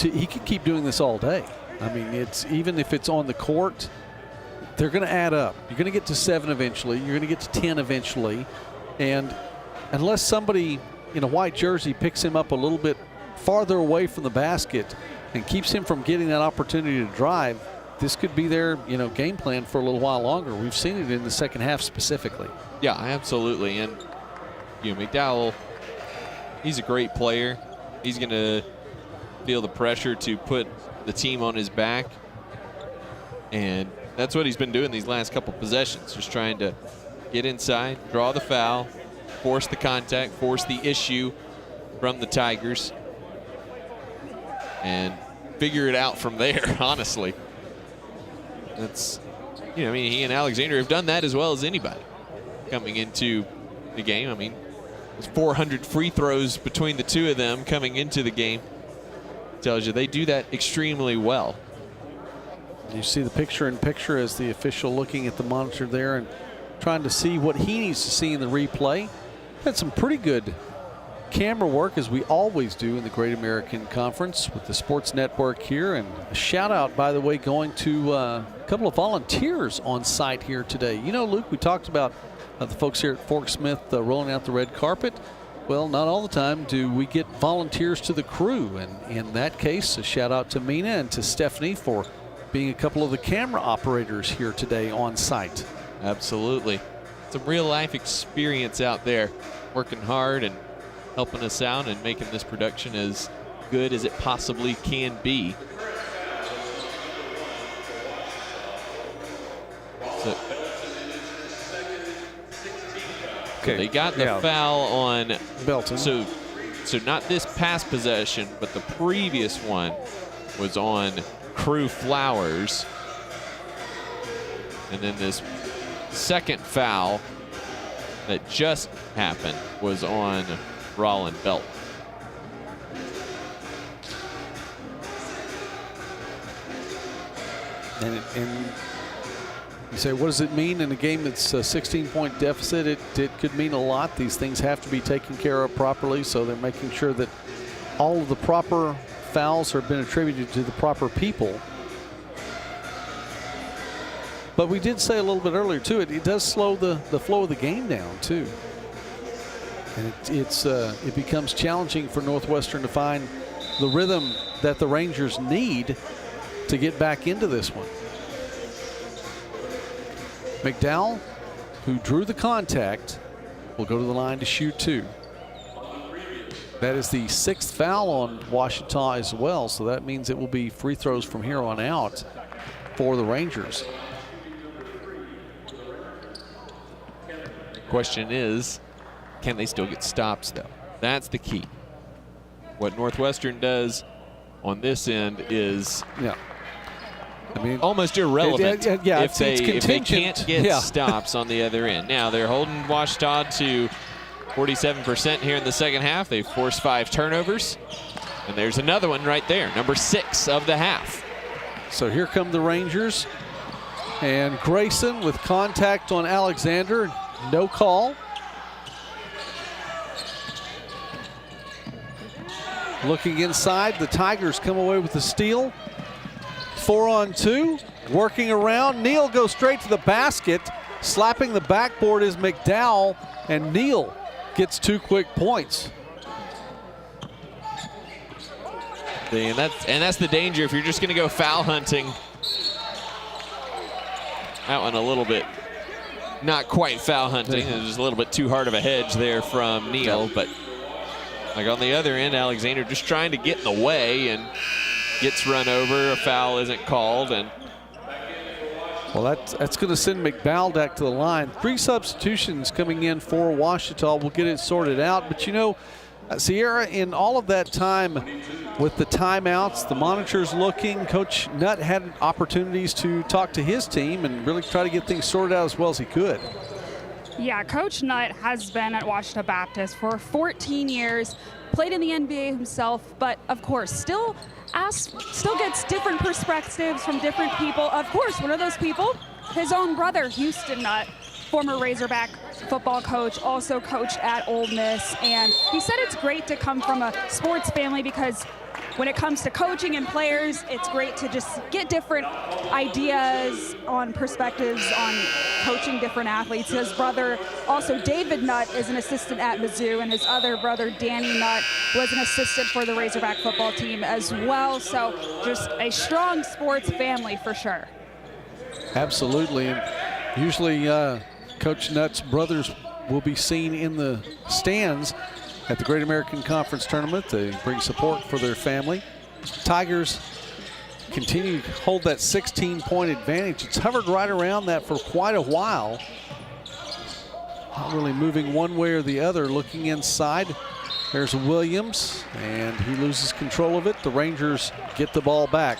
he could keep doing this all day. I mean, it's even if it's on the court, they're going to add up. You're going to get to 7 eventually. You're going to get to 10 eventually. And unless somebody in a white jersey picks him up a little bit farther away from the basket and keeps him from getting that opportunity to drive, this could be their game plan for a little while longer. We've seen it in the second half specifically. Yeah, absolutely. And McDowell, he's a great player. He's going to feel the pressure to put the team on his back. And that's what he's been doing these last couple possessions, just trying to get inside, draw the foul, force the contact, force the issue from the Tigers, and figure it out from there, honestly. That's, he and Alexander have done that as well as anybody coming into the game. I mean, there's 400 free throws between the two of them coming into the game. Tells you they do that extremely well. You see the picture-in-picture as the official looking at the monitor there and trying to see what he needs to see in the replay. Had some pretty good camera work, as we always do in the Great American Conference with the Sports Network here. And a shout out, by the way, going to a couple of volunteers on site here today. Luke, we talked about the folks here at Fort Smith rolling out the red carpet. Well, not all the time do we get volunteers to the crew. And in that case, a shout out to Mina and to Stephanie for being a couple of the camera operators here today on site. Absolutely. Some real life experience out there, working hard and helping us out and making this production as good as it possibly can be. So they got the foul on Belton. So not this past possession, but the previous one was on Crew Flowers. And then this second foul that just happened was on Rollin Belt. And you say, what does it mean in a game that's a 16-point deficit? It could mean a lot. These things have to be taken care of properly, so they're making sure that all of the proper fouls have been attributed to the proper people. But we did say a little bit earlier, too, it does slow the flow of the game down, too. And it becomes challenging for Northwestern to find the rhythm that the Rangers need to get back into this one. McDowell, who drew the contact, will go to the line to shoot 2. That is the 6th foul on Ouachita as well, so that means it will be free throws from here on out for the Rangers. Question is, can they still get stops, though? That's the key. What Northwestern does on this end is almost irrelevant if they can't get stops on the other end. Now, they're holding Ouachita to 47% here in the second half. They forced 5 turnovers. And there's another one right there, number 6 of the half. So here come the Rangers. And Grayson with contact on Alexander. No call. Looking inside, the Tigers come away with the steal. 4-on-2, working around. Neal goes straight to the basket. Slapping the backboard is McDowell, and Neal gets 2 quick points. And that's the danger if you're just going to go foul hunting. That one a little bit, not quite foul hunting. It was a little bit too hard of a hedge there from Neal, but like on the other end, Alexander just trying to get in the way and gets run over. A foul isn't called, and well, that's going to send McDowell back to the line. 3 substitutions coming in for Ouachita. We'll get it sorted out, but Sierra, in all of that time with the timeouts, the monitors looking, Coach Nutt had opportunities to talk to his team and really try to get things sorted out as well as he could. Yeah, Coach Nutt has been at Ouachita Baptist for 14 years, played in the NBA himself, but of course still gets different perspectives from different people. Of course, one of those people, his own brother, Houston Nutt, former Razorback, football coach, also coached at Ole Miss, and he said it's great to come from a sports family because when it comes to coaching and players, it's great to just get different ideas on perspectives on coaching different athletes. His brother, also David Nutt, is an assistant at Mizzou, and his other brother, Danny Nutt, was an assistant for the Razorback football team as well. So just a strong sports family for sure. Absolutely. And usually Coach Nutt's brothers will be seen in the stands at the Great American Conference Tournament. They bring support for their family. Tigers continue to hold that 16-point advantage. It's hovered right around that for quite a while. Not really moving one way or the other. Looking inside, there's Williams, and he loses control of it. The Rangers get the ball back.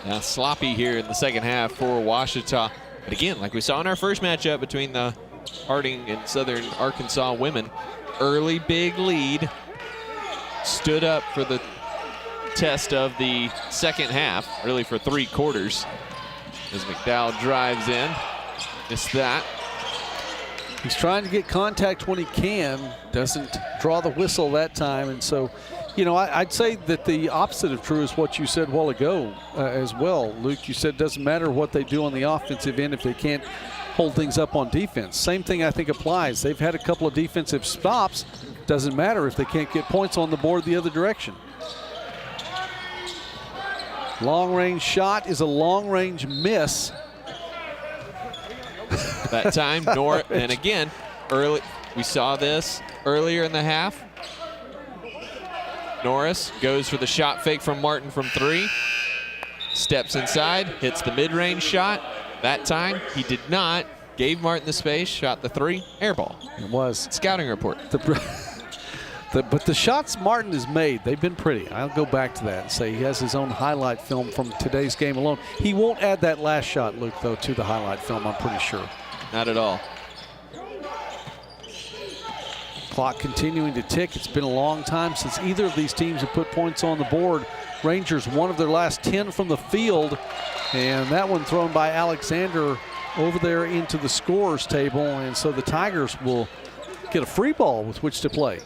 Now sloppy here in the second half for Ouachita. But again, like we saw in our first matchup between the Harding and Southern Arkansas women, early big lead stood up for the test of the second half, really for 3 quarters. As McDowell drives in, missed that. He's trying to get contact when he can, doesn't draw the whistle that time, and so, you know, I'd say that the opposite of true is what you said a while ago as well. Luke, you said it doesn't matter what they do on the offensive end if they can't hold things up on defense. Same thing I think applies. They've had a couple of defensive stops. Doesn't matter if they can't get points on the board the other direction. Long range shot is a long range miss. That time, and again, early, we saw this earlier in the half. Norris goes for the shot fake from Martin from 3. Steps inside, hits the mid-range shot. That time, he did not. Gave Martin the space, shot the 3, air ball. It was. Scouting report. But the shots Martin has made, they've been pretty. I'll go back to that and say he has his own highlight film from today's game alone. He won't add that last shot, Luke, though, to the highlight film, I'm pretty sure. Not at all. Clock continuing to tick. It's been a long time since either of these teams have put points on the board. Rangers, one of their last 10 from the field, and that one thrown by Alexander over there into the scorers table, and so the Tigers will get a free ball with which to play.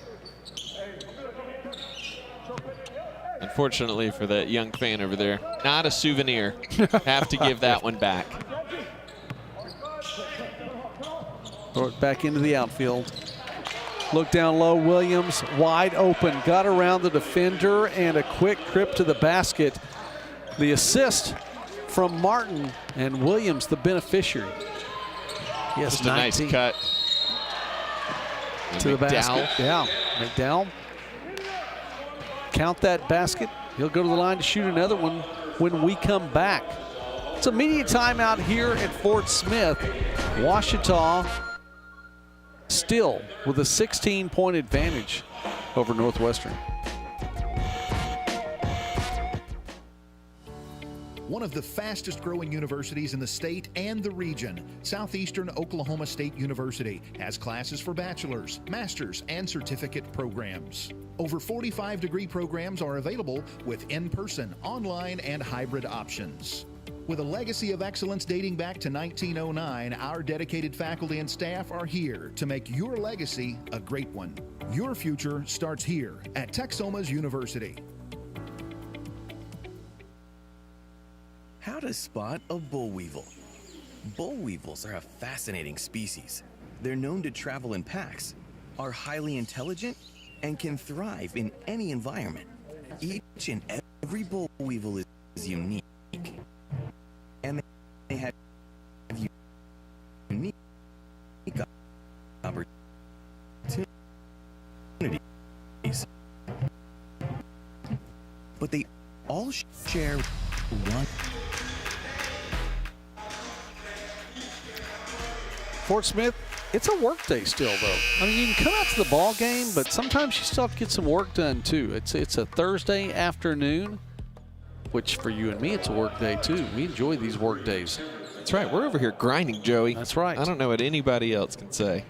Unfortunately for that young fan over there, not a souvenir. Have to give that one back. Throw it back into the outfield. Look down low, Williams wide open, got around the defender, and a quick trip to the basket. The assist from Martin, and Williams the beneficiary. Yes, just a nice cut. To the basket. Yeah, McDowell. Count that basket. He'll go to the line to shoot another one when we come back. It's a media timeout here at Fort Smith. Ouachita still with a 16-point advantage over Northwestern. One of the fastest growing universities in the state and the region, Southeastern Oklahoma State University has classes for bachelor's, master's, and certificate programs. Over 45 degree programs are available with in-person, online, and hybrid options. With a legacy of excellence dating back to 1909, our dedicated faculty and staff are here to make your legacy a great one. Your future starts here at Texoma's University. How to spot a boll weevil. Boll weevils are a fascinating species. They're known to travel in packs, are highly intelligent, and can thrive in any environment. Each and every boll weevil is unique. And they have unique opportunities. But they all share one. Fort Smith, it's a work day still, though. I mean, you can come out to the ball game, but sometimes you still have to get some work done, too. It's a Thursday afternoon, which for you and me, it's a work day, too. We enjoy these work days. That's right. We're over here grinding, Joey. That's right. I don't know what anybody else can say.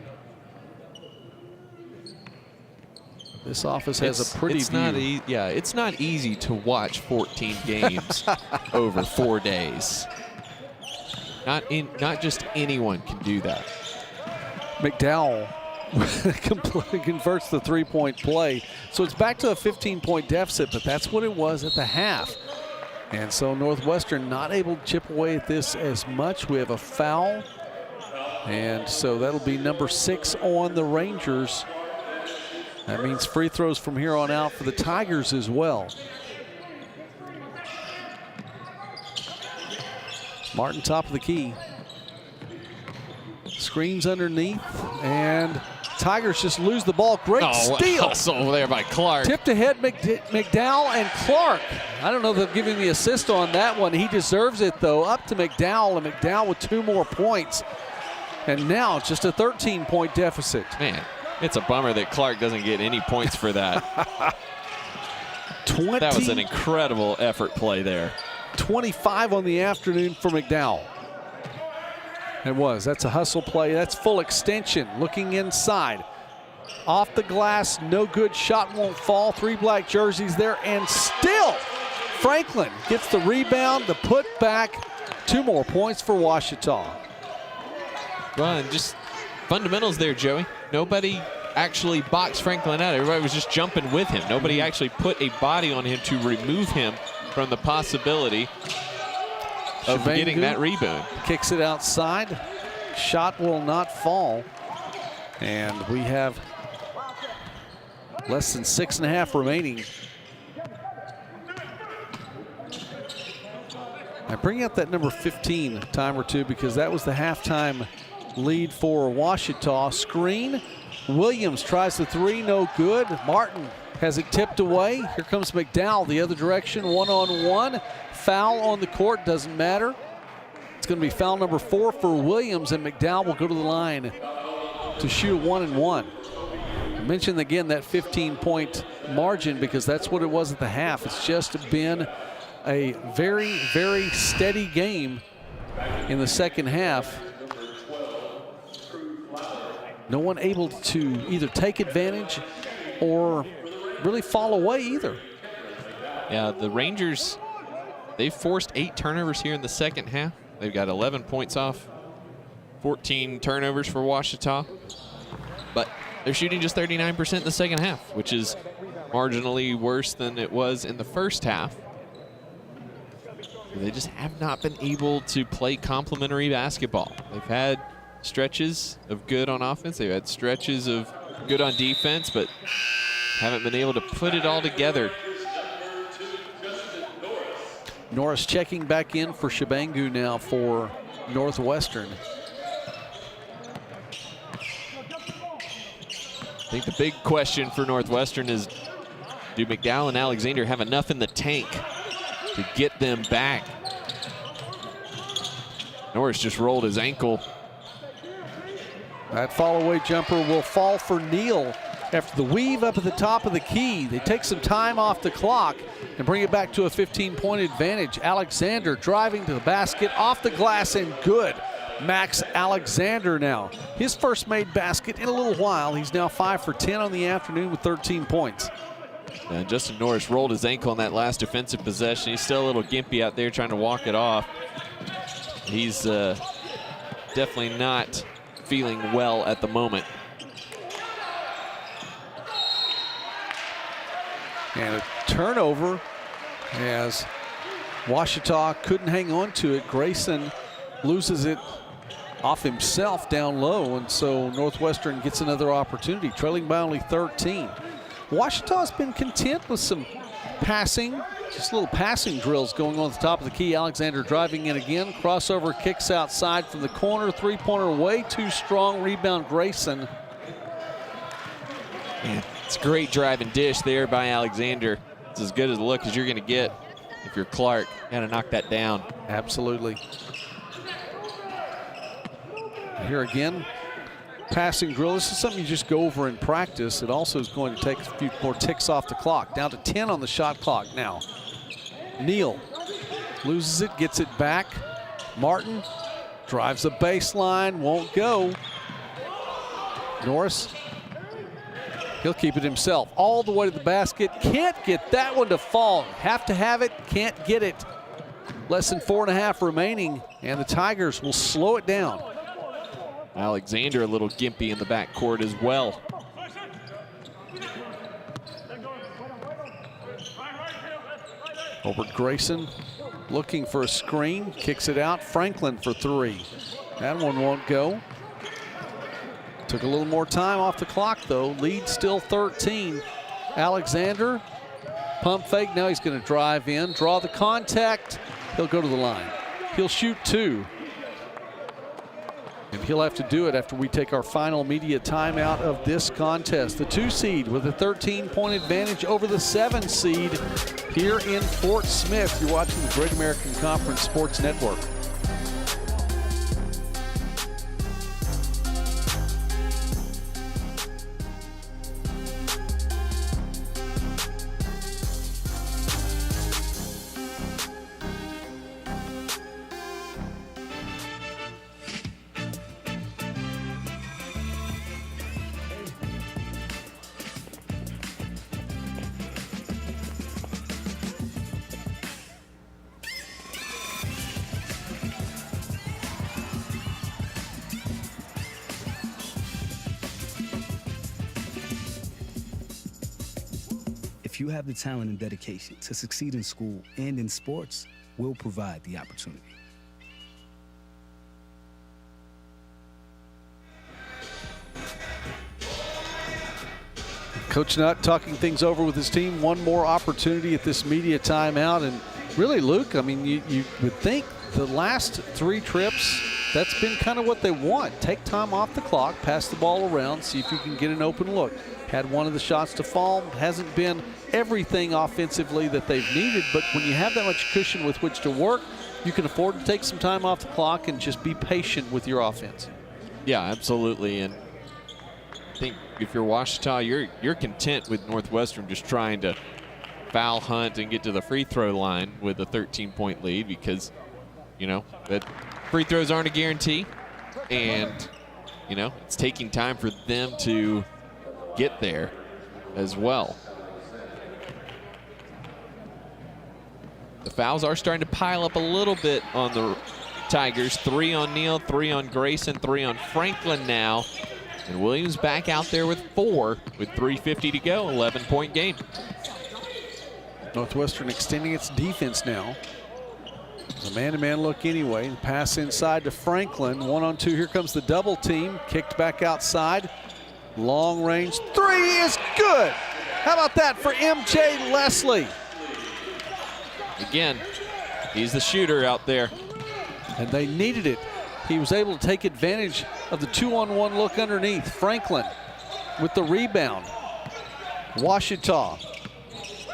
This office has a pretty view. It's not easy to watch 14 games over 4 days. Not just anyone can do that. McDowell converts the three-point play. So it's back to a 15-point deficit, but that's what it was at the half. And so Northwestern not able to chip away at this as much. We have a foul. And so that'll be number 6 on the Rangers. That means free throws from here on out for the Tigers as well. Martin top of the key. Screens underneath, and Tigers just lose the ball. Great steal. Hustle over there by Clark. Tipped ahead McDowell and Clark. I don't know if they'll give him the assist on that one. He deserves it, though. Up to McDowell, and McDowell with 2 more points. And now just a 13-point deficit. Man, it's a bummer that Clark doesn't get any points for that. That was an incredible effort play there. 25 on the afternoon for McDowell. It was. That's a hustle play. That's full extension. Looking inside. Off the glass. No good. Shot won't fall. 3 black jerseys there. And still, Franklin gets the rebound, the put back. 2 more points for Ouachita. Well, and just fundamentals there, Joey. Nobody actually boxed Franklin out. Everybody was just jumping with him. Nobody actually put a body on him to remove him from the possibility of getting that rebound. Kicks it outside. Shot will not fall. And we have less than 6.5 remaining. I bring up that number 15 time or two because that was the halftime lead for Ouachita. Screen. Williams tries the 3, no good. Martin has it tipped away. Here comes McDowell the other direction, 1-on-1. Foul on the court, doesn't matter. It's going to be foul number 4 for Williams, and McDowell will go to the line to shoot 1-and-1. I mentioned again that 15-point margin because that's what it was at the half. It's just been a very, very steady game in the second half. No one able to either take advantage or really fall away either. Yeah, the Rangers, they've forced 8 turnovers here in the second half. They've got 11 points off, 14 turnovers for Ouachita. But they're shooting just 39% in the second half, which is marginally worse than it was in the first half. They just have not been able to play complementary basketball. They've had stretches of good on offense. They've had stretches of good on defense, but haven't been able to put it all together. Norris checking back in for Shabangu now for Northwestern. I think the big question for Northwestern is, do McDowell and Alexander have enough in the tank to get them back? Norris just rolled his ankle. That fall-away jumper will fall for Neal after the weave up at the top of the key. They take some time off the clock and bring it back to a 15-point advantage. Alexander driving to the basket, off the glass, and good. Max Alexander now. His first made basket in a little while. He's now 5 for 10 on the afternoon with 13 points. And Justin Norris rolled his ankle on that last defensive possession. He's still a little gimpy out there trying to walk it off. He's definitely not feeling well at the moment. And a turnover as Ouachita couldn't hang on to it. Grayson loses it off himself down low, and so Northwestern gets another opportunity, trailing by only 13. Ouachita's been content with some passing, just little passing drills going on at the top of the key. Alexander driving in again. Crossover kicks outside from the corner. Three-pointer way too strong. Rebound Grayson. Man, it's a great drive and dish there by Alexander. It's as good as a look as you're going to get if you're Clark. Got to knock that down. Absolutely. Here again, passing drill. This is something you just go over in practice. It also is going to take a few more ticks off the clock. Down to 10 on the shot clock now. Neal loses it, gets it back. Martin drives the baseline, won't go. Norris, he'll keep it himself. All the way to the basket, can't get that one to fall. Have to have it, can't get it. Less than 4.5 remaining, and the Tigers will slow it down. Alexander a little gimpy in the backcourt as well. Albert Grayson looking for a screen, kicks it out. Franklin for three. That one won't go. Took a little more time off the clock though. Lead still 13. Alexander, pump fake. Now he's going to drive in, draw the contact. He'll go to the line. He'll shoot two. And he'll have to do it after we take our final media timeout of this contest. The 2 seed with a 13-point advantage over the 7 seed here in Fort Smith. You're watching the Great American Conference Sports Network. If you have the talent and dedication to succeed in school and in sports, we'll provide the opportunity. Coach Nutt talking things over with his team. One more opportunity at this media timeout. And really, Luke, I mean, you would think the last 3 trips, that's been kind of what they want. Take time off the clock, pass the ball around, see if you can get an open look. Had one of the shots to fall. Hasn't been everything offensively that they've needed, but when you have that much cushion with which to work, you can afford to take some time off the clock and just be patient with your offense. Yeah, absolutely. And I think if you're Ouachita, you're content with Northwestern just trying to foul hunt and get to the free throw line with a 13-point lead, because, you know, that free throws aren't a guarantee, and, you know, it's taking time for them to get there as well. The fouls are starting to pile up a little bit on the Tigers. 3 on Neal, 3 on Grayson, 3 on Franklin now. And Williams back out there with 4 with 3:50 to go, 11-point game. Northwestern extending its defense now. It's a man-to-man look anyway. The pass inside to Franklin. 1-on-2. Here comes the double team. Kicked back outside. Long range 3 is good. How about that for MJ Leslie? Again, he's the shooter out there. And they needed it. He was able to take advantage of the 2-on-1 look underneath. Franklin with the rebound. Ouachita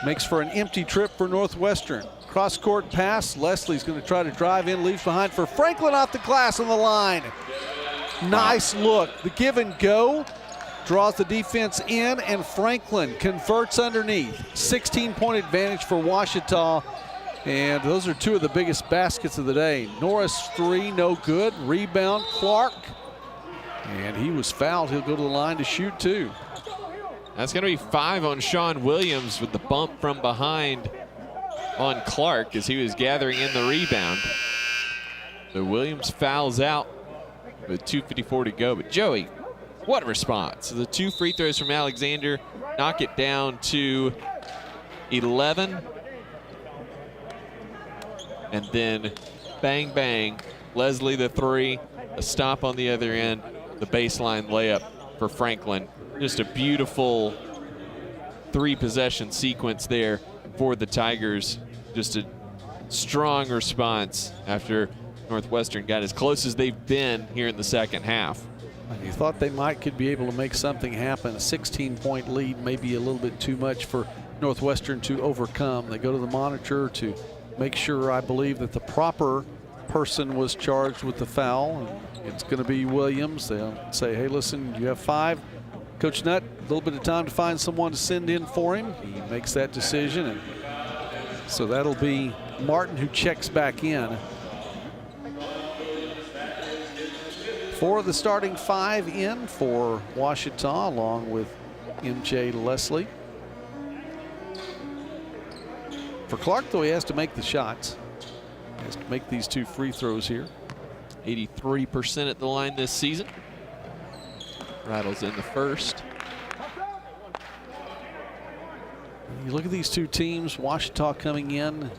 makes for an empty trip for Northwestern. Cross-court pass. Leslie's going to try to drive in, leaves behind for Franklin off the glass on the line. Nice look. The give and go draws the defense in, and Franklin converts underneath. 16-point advantage for Ouachita. And those are 2 of the biggest baskets of the day. Norris 3, no good. Rebound, Clark. And he was fouled. He'll go to the line to shoot 2. That's going to be 5 on Sean Williams with the bump from behind on Clark as he was gathering in the rebound. So Williams fouls out with 2:54 to go. But Joey, what a response. The 2 free throws from Alexander knock it down to 11. And then bang, bang, Leslie the 3, a stop on the other end, the baseline layup for Franklin. Just a beautiful 3-possession sequence there for the Tigers. Just a strong response after Northwestern got as close as they've been here in the second half. And you thought they could be able to make something happen. A 16-point lead may be a little bit too much for Northwestern to overcome. They go to the monitor to make sure, I believe, that the proper person was charged with the foul. And it's going to be Williams. They'll say, hey, listen, you have 5. Coach Nutt, a little bit of time to find someone to send in for him. He makes that decision. And so that'll be Martin who checks back in. 4 of the starting 5 in for Ouachita, along with MJ Leslie. For Clark, though, he has to make the shots. He has to make these 2 free throws here. 83% at the line this season. rattles in the first. You look at these two teams, Ouachita coming in,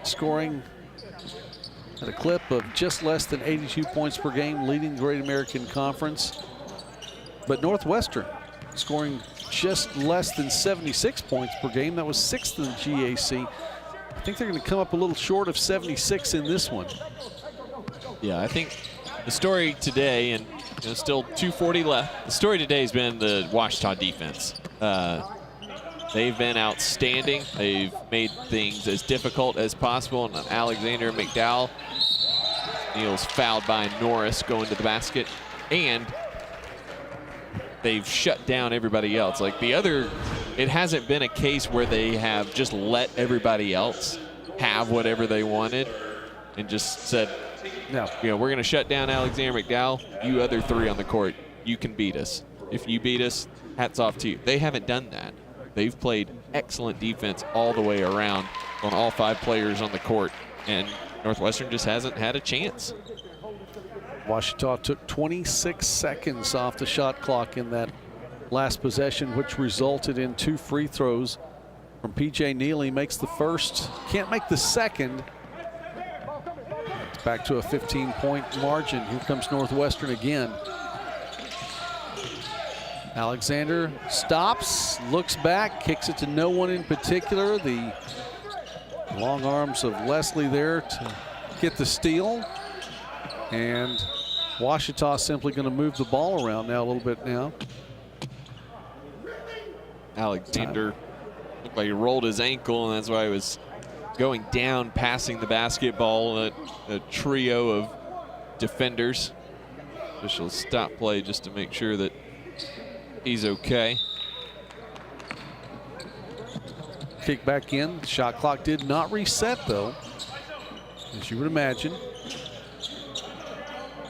scoring at a clip of just less than 82 points per game, leading the Great American Conference. But Northwestern scoring just less than 76 points per game. That was 6th in the GAC. I think they're going to come up a little short of 76 in this one. Yeah, I think the story today, and still 2:40 left, the story today has been the Ouachita defense. They've been outstanding. They've made things as difficult as possible. And Alexander McDowell, Neal's fouled by Norris going to the basket. And they've shut down everybody else. Like the other, it hasn't been a case where they have just let everybody else have whatever they wanted and just said, no, we're going to shut down Alexander McDowell. You other three on the court, you can beat us. If you beat us, hats off to you. They haven't done that. They've played excellent defense all the way around on all 5 players on the court, and Northwestern just hasn't had a chance. Ouachita took 26 seconds off the shot clock in that last possession, which resulted in 2 free throws from P.J. Neal. He makes the first, can't make the second. It's back to a 15-point margin. Here comes Northwestern again. Alexander stops, looks back, kicks it to no one in particular. The long arms of Leslie there to get the steal. And Ouachita simply going to move the ball around now a little bit now. Alexander looked like he rolled his ankle, and that's why he was going down, passing the basketball. A trio of defenders. Officials stop play just to make sure that he's okay. Kick back in. Shot clock did not reset, though, as you would imagine.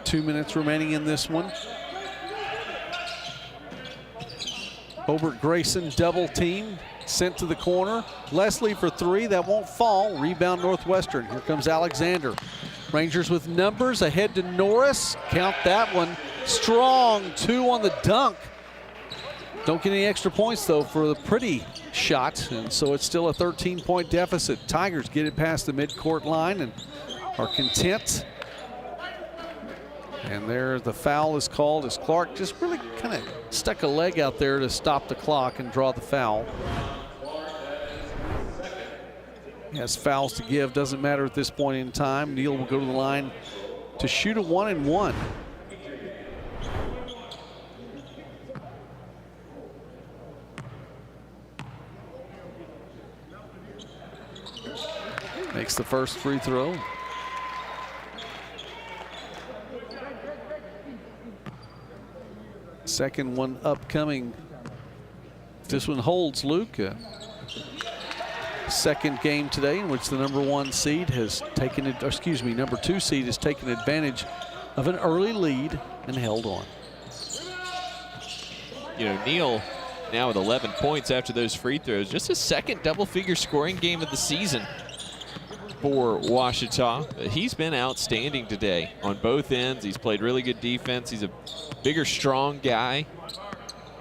2 minutes remaining in this one. Hobart Grayson double team, sent to the corner. Leslie for 3, that won't fall. Rebound Northwestern. Here comes Alexander. Rangers with numbers ahead to Norris. Count that one. Strong 2 on the dunk. Don't get any extra points, though, for the pretty shot, and so it's still a 13-point deficit. Tigers get it past the midcourt line and are content. And there the foul is called as Clark just really kind of stuck a leg out there to stop the clock and draw the foul. He has fouls to give, doesn't matter at this point in time. Neal will go to the line to shoot a 1-and-1. Makes the first free throw. Second one upcoming. If this one holds, Luke. Second game today in which the number 1 seed has taken it, number 2 seed has taken advantage of an early lead and held on. Neal now with 11 points after those free throws. Just his second double-figure scoring game of the season for Ouachita. He's been outstanding today on both ends. He's played really good defense. He's a bigger, strong guy.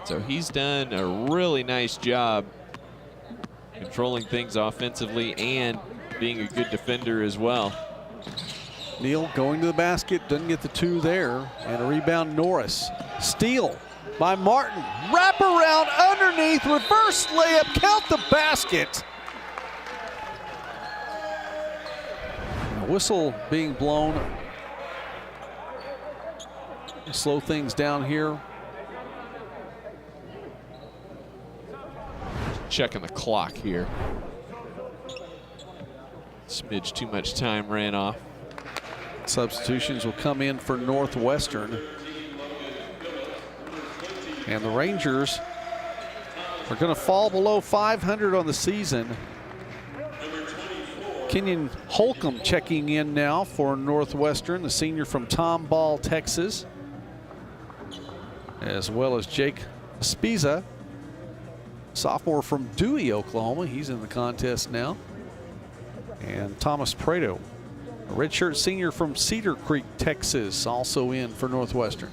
So he's done a really nice job controlling things offensively and being a good defender as well. Neal going to the basket, doesn't get the 2 there, and a rebound Norris. Steal by Martin. Wrap around underneath, reverse layup, count the basket. Whistle being blown. Slow things down here. Checking the clock here. Smidge too much time ran off. Substitutions will come in for Northwestern. And the Rangers are going to fall below 500 on the season. Kenyon Holcomb checking in now for Northwestern, the senior from Tomball, Texas, as well as Jake Spiza, sophomore from Dewey, Oklahoma. He's in the contest now. And Thomas Prado, a redshirt senior from Cedar Creek, Texas, also in for Northwestern.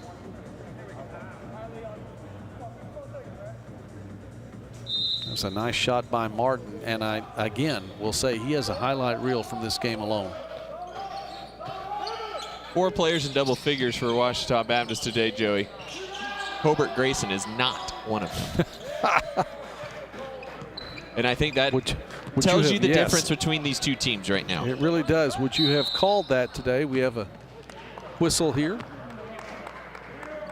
was a nice shot by Martin, and I, again, will say he has a highlight reel from this game alone. 4 players in double figures for Ouachita Baptist today, Joey. Hobart Grayson is not one of them. And I think that tells you the difference between these two teams right now. It really does. Would you have called that today? We have a whistle here.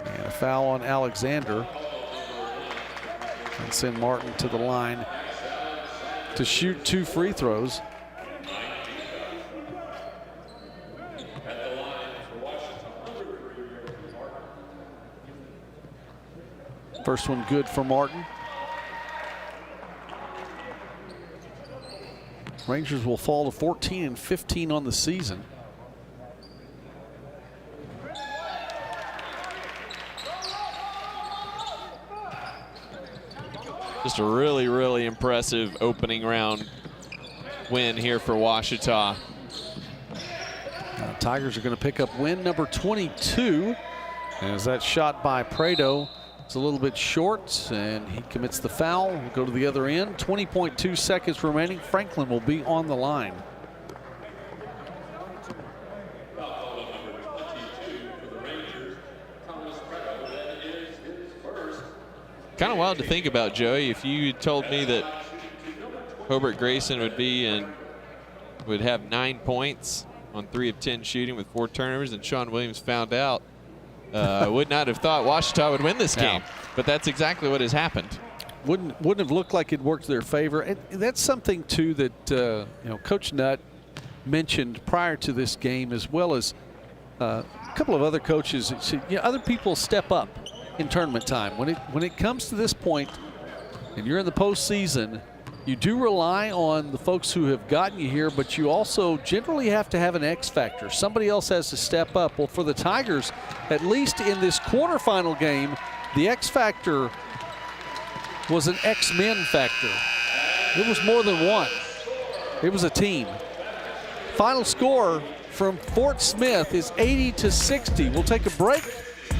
And a foul on Alexander. And send Martin to the line to shoot 2 free throws. First one good for Martin. Rangers will fall to 14-15 on the season. Just a really, really impressive opening round win here for Ouachita. Tigers are going to pick up win number 22. As that shot by Prado is a little bit short, and he commits the foul. We'll go to the other end. 20.2 seconds remaining. Franklin will be on the line. Kind of wild to think about, Joey. If you told me that Hobart Grayson would have 9 points on 3 of 10 shooting with 4 turnovers, and Sean Williams found out, I would not have thought Ouachita would win this game. But that's exactly what has happened. Wouldn't have looked like it worked to their favor. And that's something too that Coach Nutt mentioned prior to this game, as well as a couple of other coaches. Other people step up in tournament time. When it comes to this point, and you're in the postseason, you do rely on the folks who have gotten you here, but you also generally have to have an X factor. Somebody else has to step up. Well, for the Tigers, at least in this quarterfinal game, the X factor was an X-Men factor. It was more than one. It was a team. Final score from Fort Smith is 80-60. We'll take a break.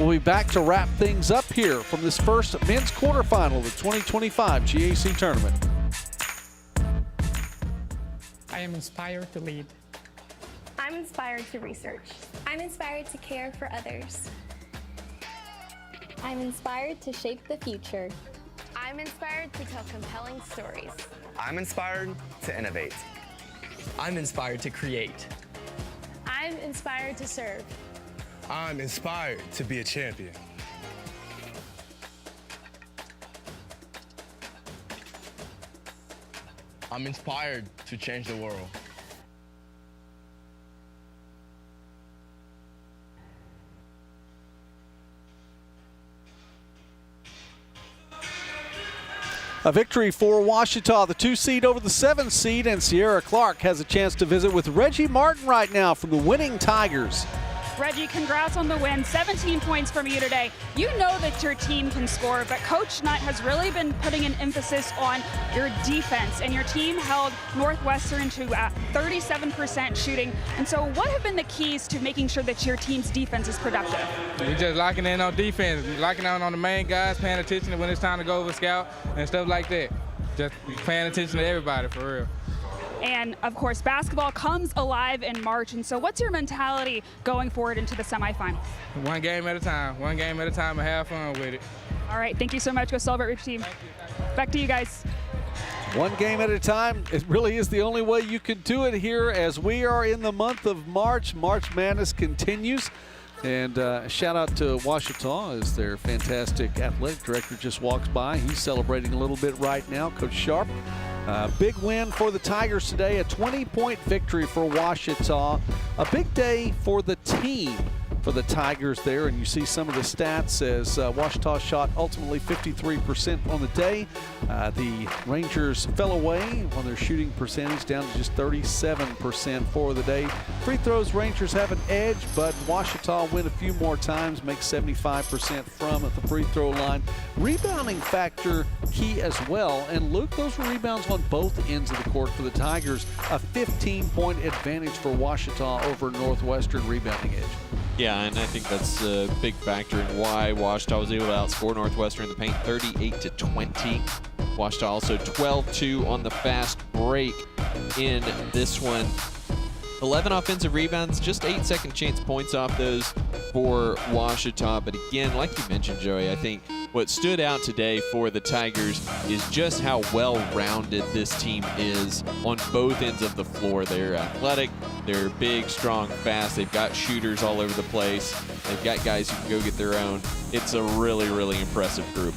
We'll be back to wrap things up here from this first men's quarterfinal of the 2025 GAC tournament. I am inspired to lead. I'm inspired to research. I'm inspired to care for others. I'm inspired to shape the future. I'm inspired to tell compelling stories. I'm inspired to innovate. I'm inspired to create. I'm inspired to serve. I'm inspired to be a champion. I'm inspired to change the world. A victory for Ouachita, the 2 seed over the 7 seed, and Sierra Clark has a chance to visit with Reggie Martin right now from the winning Tigers. Reggie, congrats on the win. 17 points from you today. You know that your team can score, but Coach Nutt has really been putting an emphasis on your defense, and your team held Northwestern to 37% shooting. And so what have been the keys to making sure that your team's defense is productive? We just locking in on defense, locking out on the main guys, paying attention to when it's time to go over scout and stuff like that. Just paying attention to everybody, for real. And, of course, basketball comes alive in March. And so what's your mentality going forward into the semifinal? One game at a time and have fun with it. All right, thank you so much. Go celebrate with your team. Back to you guys. One game at a time. It really is the only way you can do it here as we are in the month of March. March Madness continues. And a shout out to Ouachita as their fantastic athletic director just walks by. He's celebrating a little bit right now, Coach Sharp. Big win for the Tigers today, a 20-point victory for Ouachita. A big day for the team for the Tigers there, and you see some of the stats as Ouachita shot ultimately 53% on the day. The Rangers fell away on their shooting percentage, down to just 37% for the day. Free throws, Rangers have an edge, but Ouachita win a few more times, make 75% from at the free throw line. Rebounding factor key as well, and Luke, those were rebounds on both ends of the court for the Tigers. A 15-point advantage for Ouachita over Northwestern rebounding edge. Yeah, and I think that's a big factor in why Ouachita was able to outscore Northwestern in the paint 38-20. Ouachita also 12-2 on the fast break in this one. 11 offensive rebounds, just 8 second chance points off those for Ouachita. But again, like you mentioned, Joey, I think what stood out today for the Tigers is just how well-rounded this team is on both ends of the floor. They're athletic, they're big, strong, fast. They've got shooters all over the place. They've got guys who can go get their own. It's a really, really impressive group.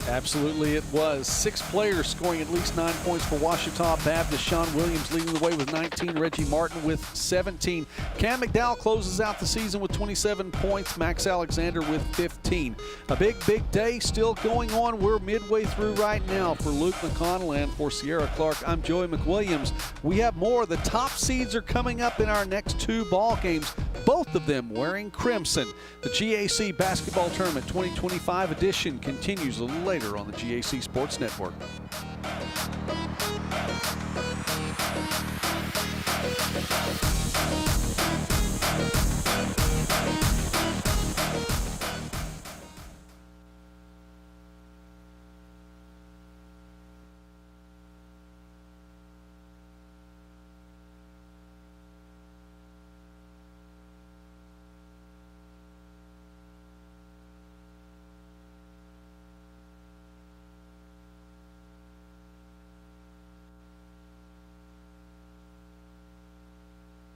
Absolutely it was. 6 players scoring at least 9 points for Ouachita. Deshaun Williams leading the way with 19. Reggie Martin with 17. Cam McDowell closes out the season with 27 points. Max Alexander with 15. A big, big day still going on. We're midway through right now. For Luke McConnell and for Sierra Clark, I'm Joey McWilliams. We have more. The top seeds are coming up in our next 2 ball games, both of them wearing crimson. The GAC Basketball Tournament 2025 edition continues a little later on the GAC Sports Network.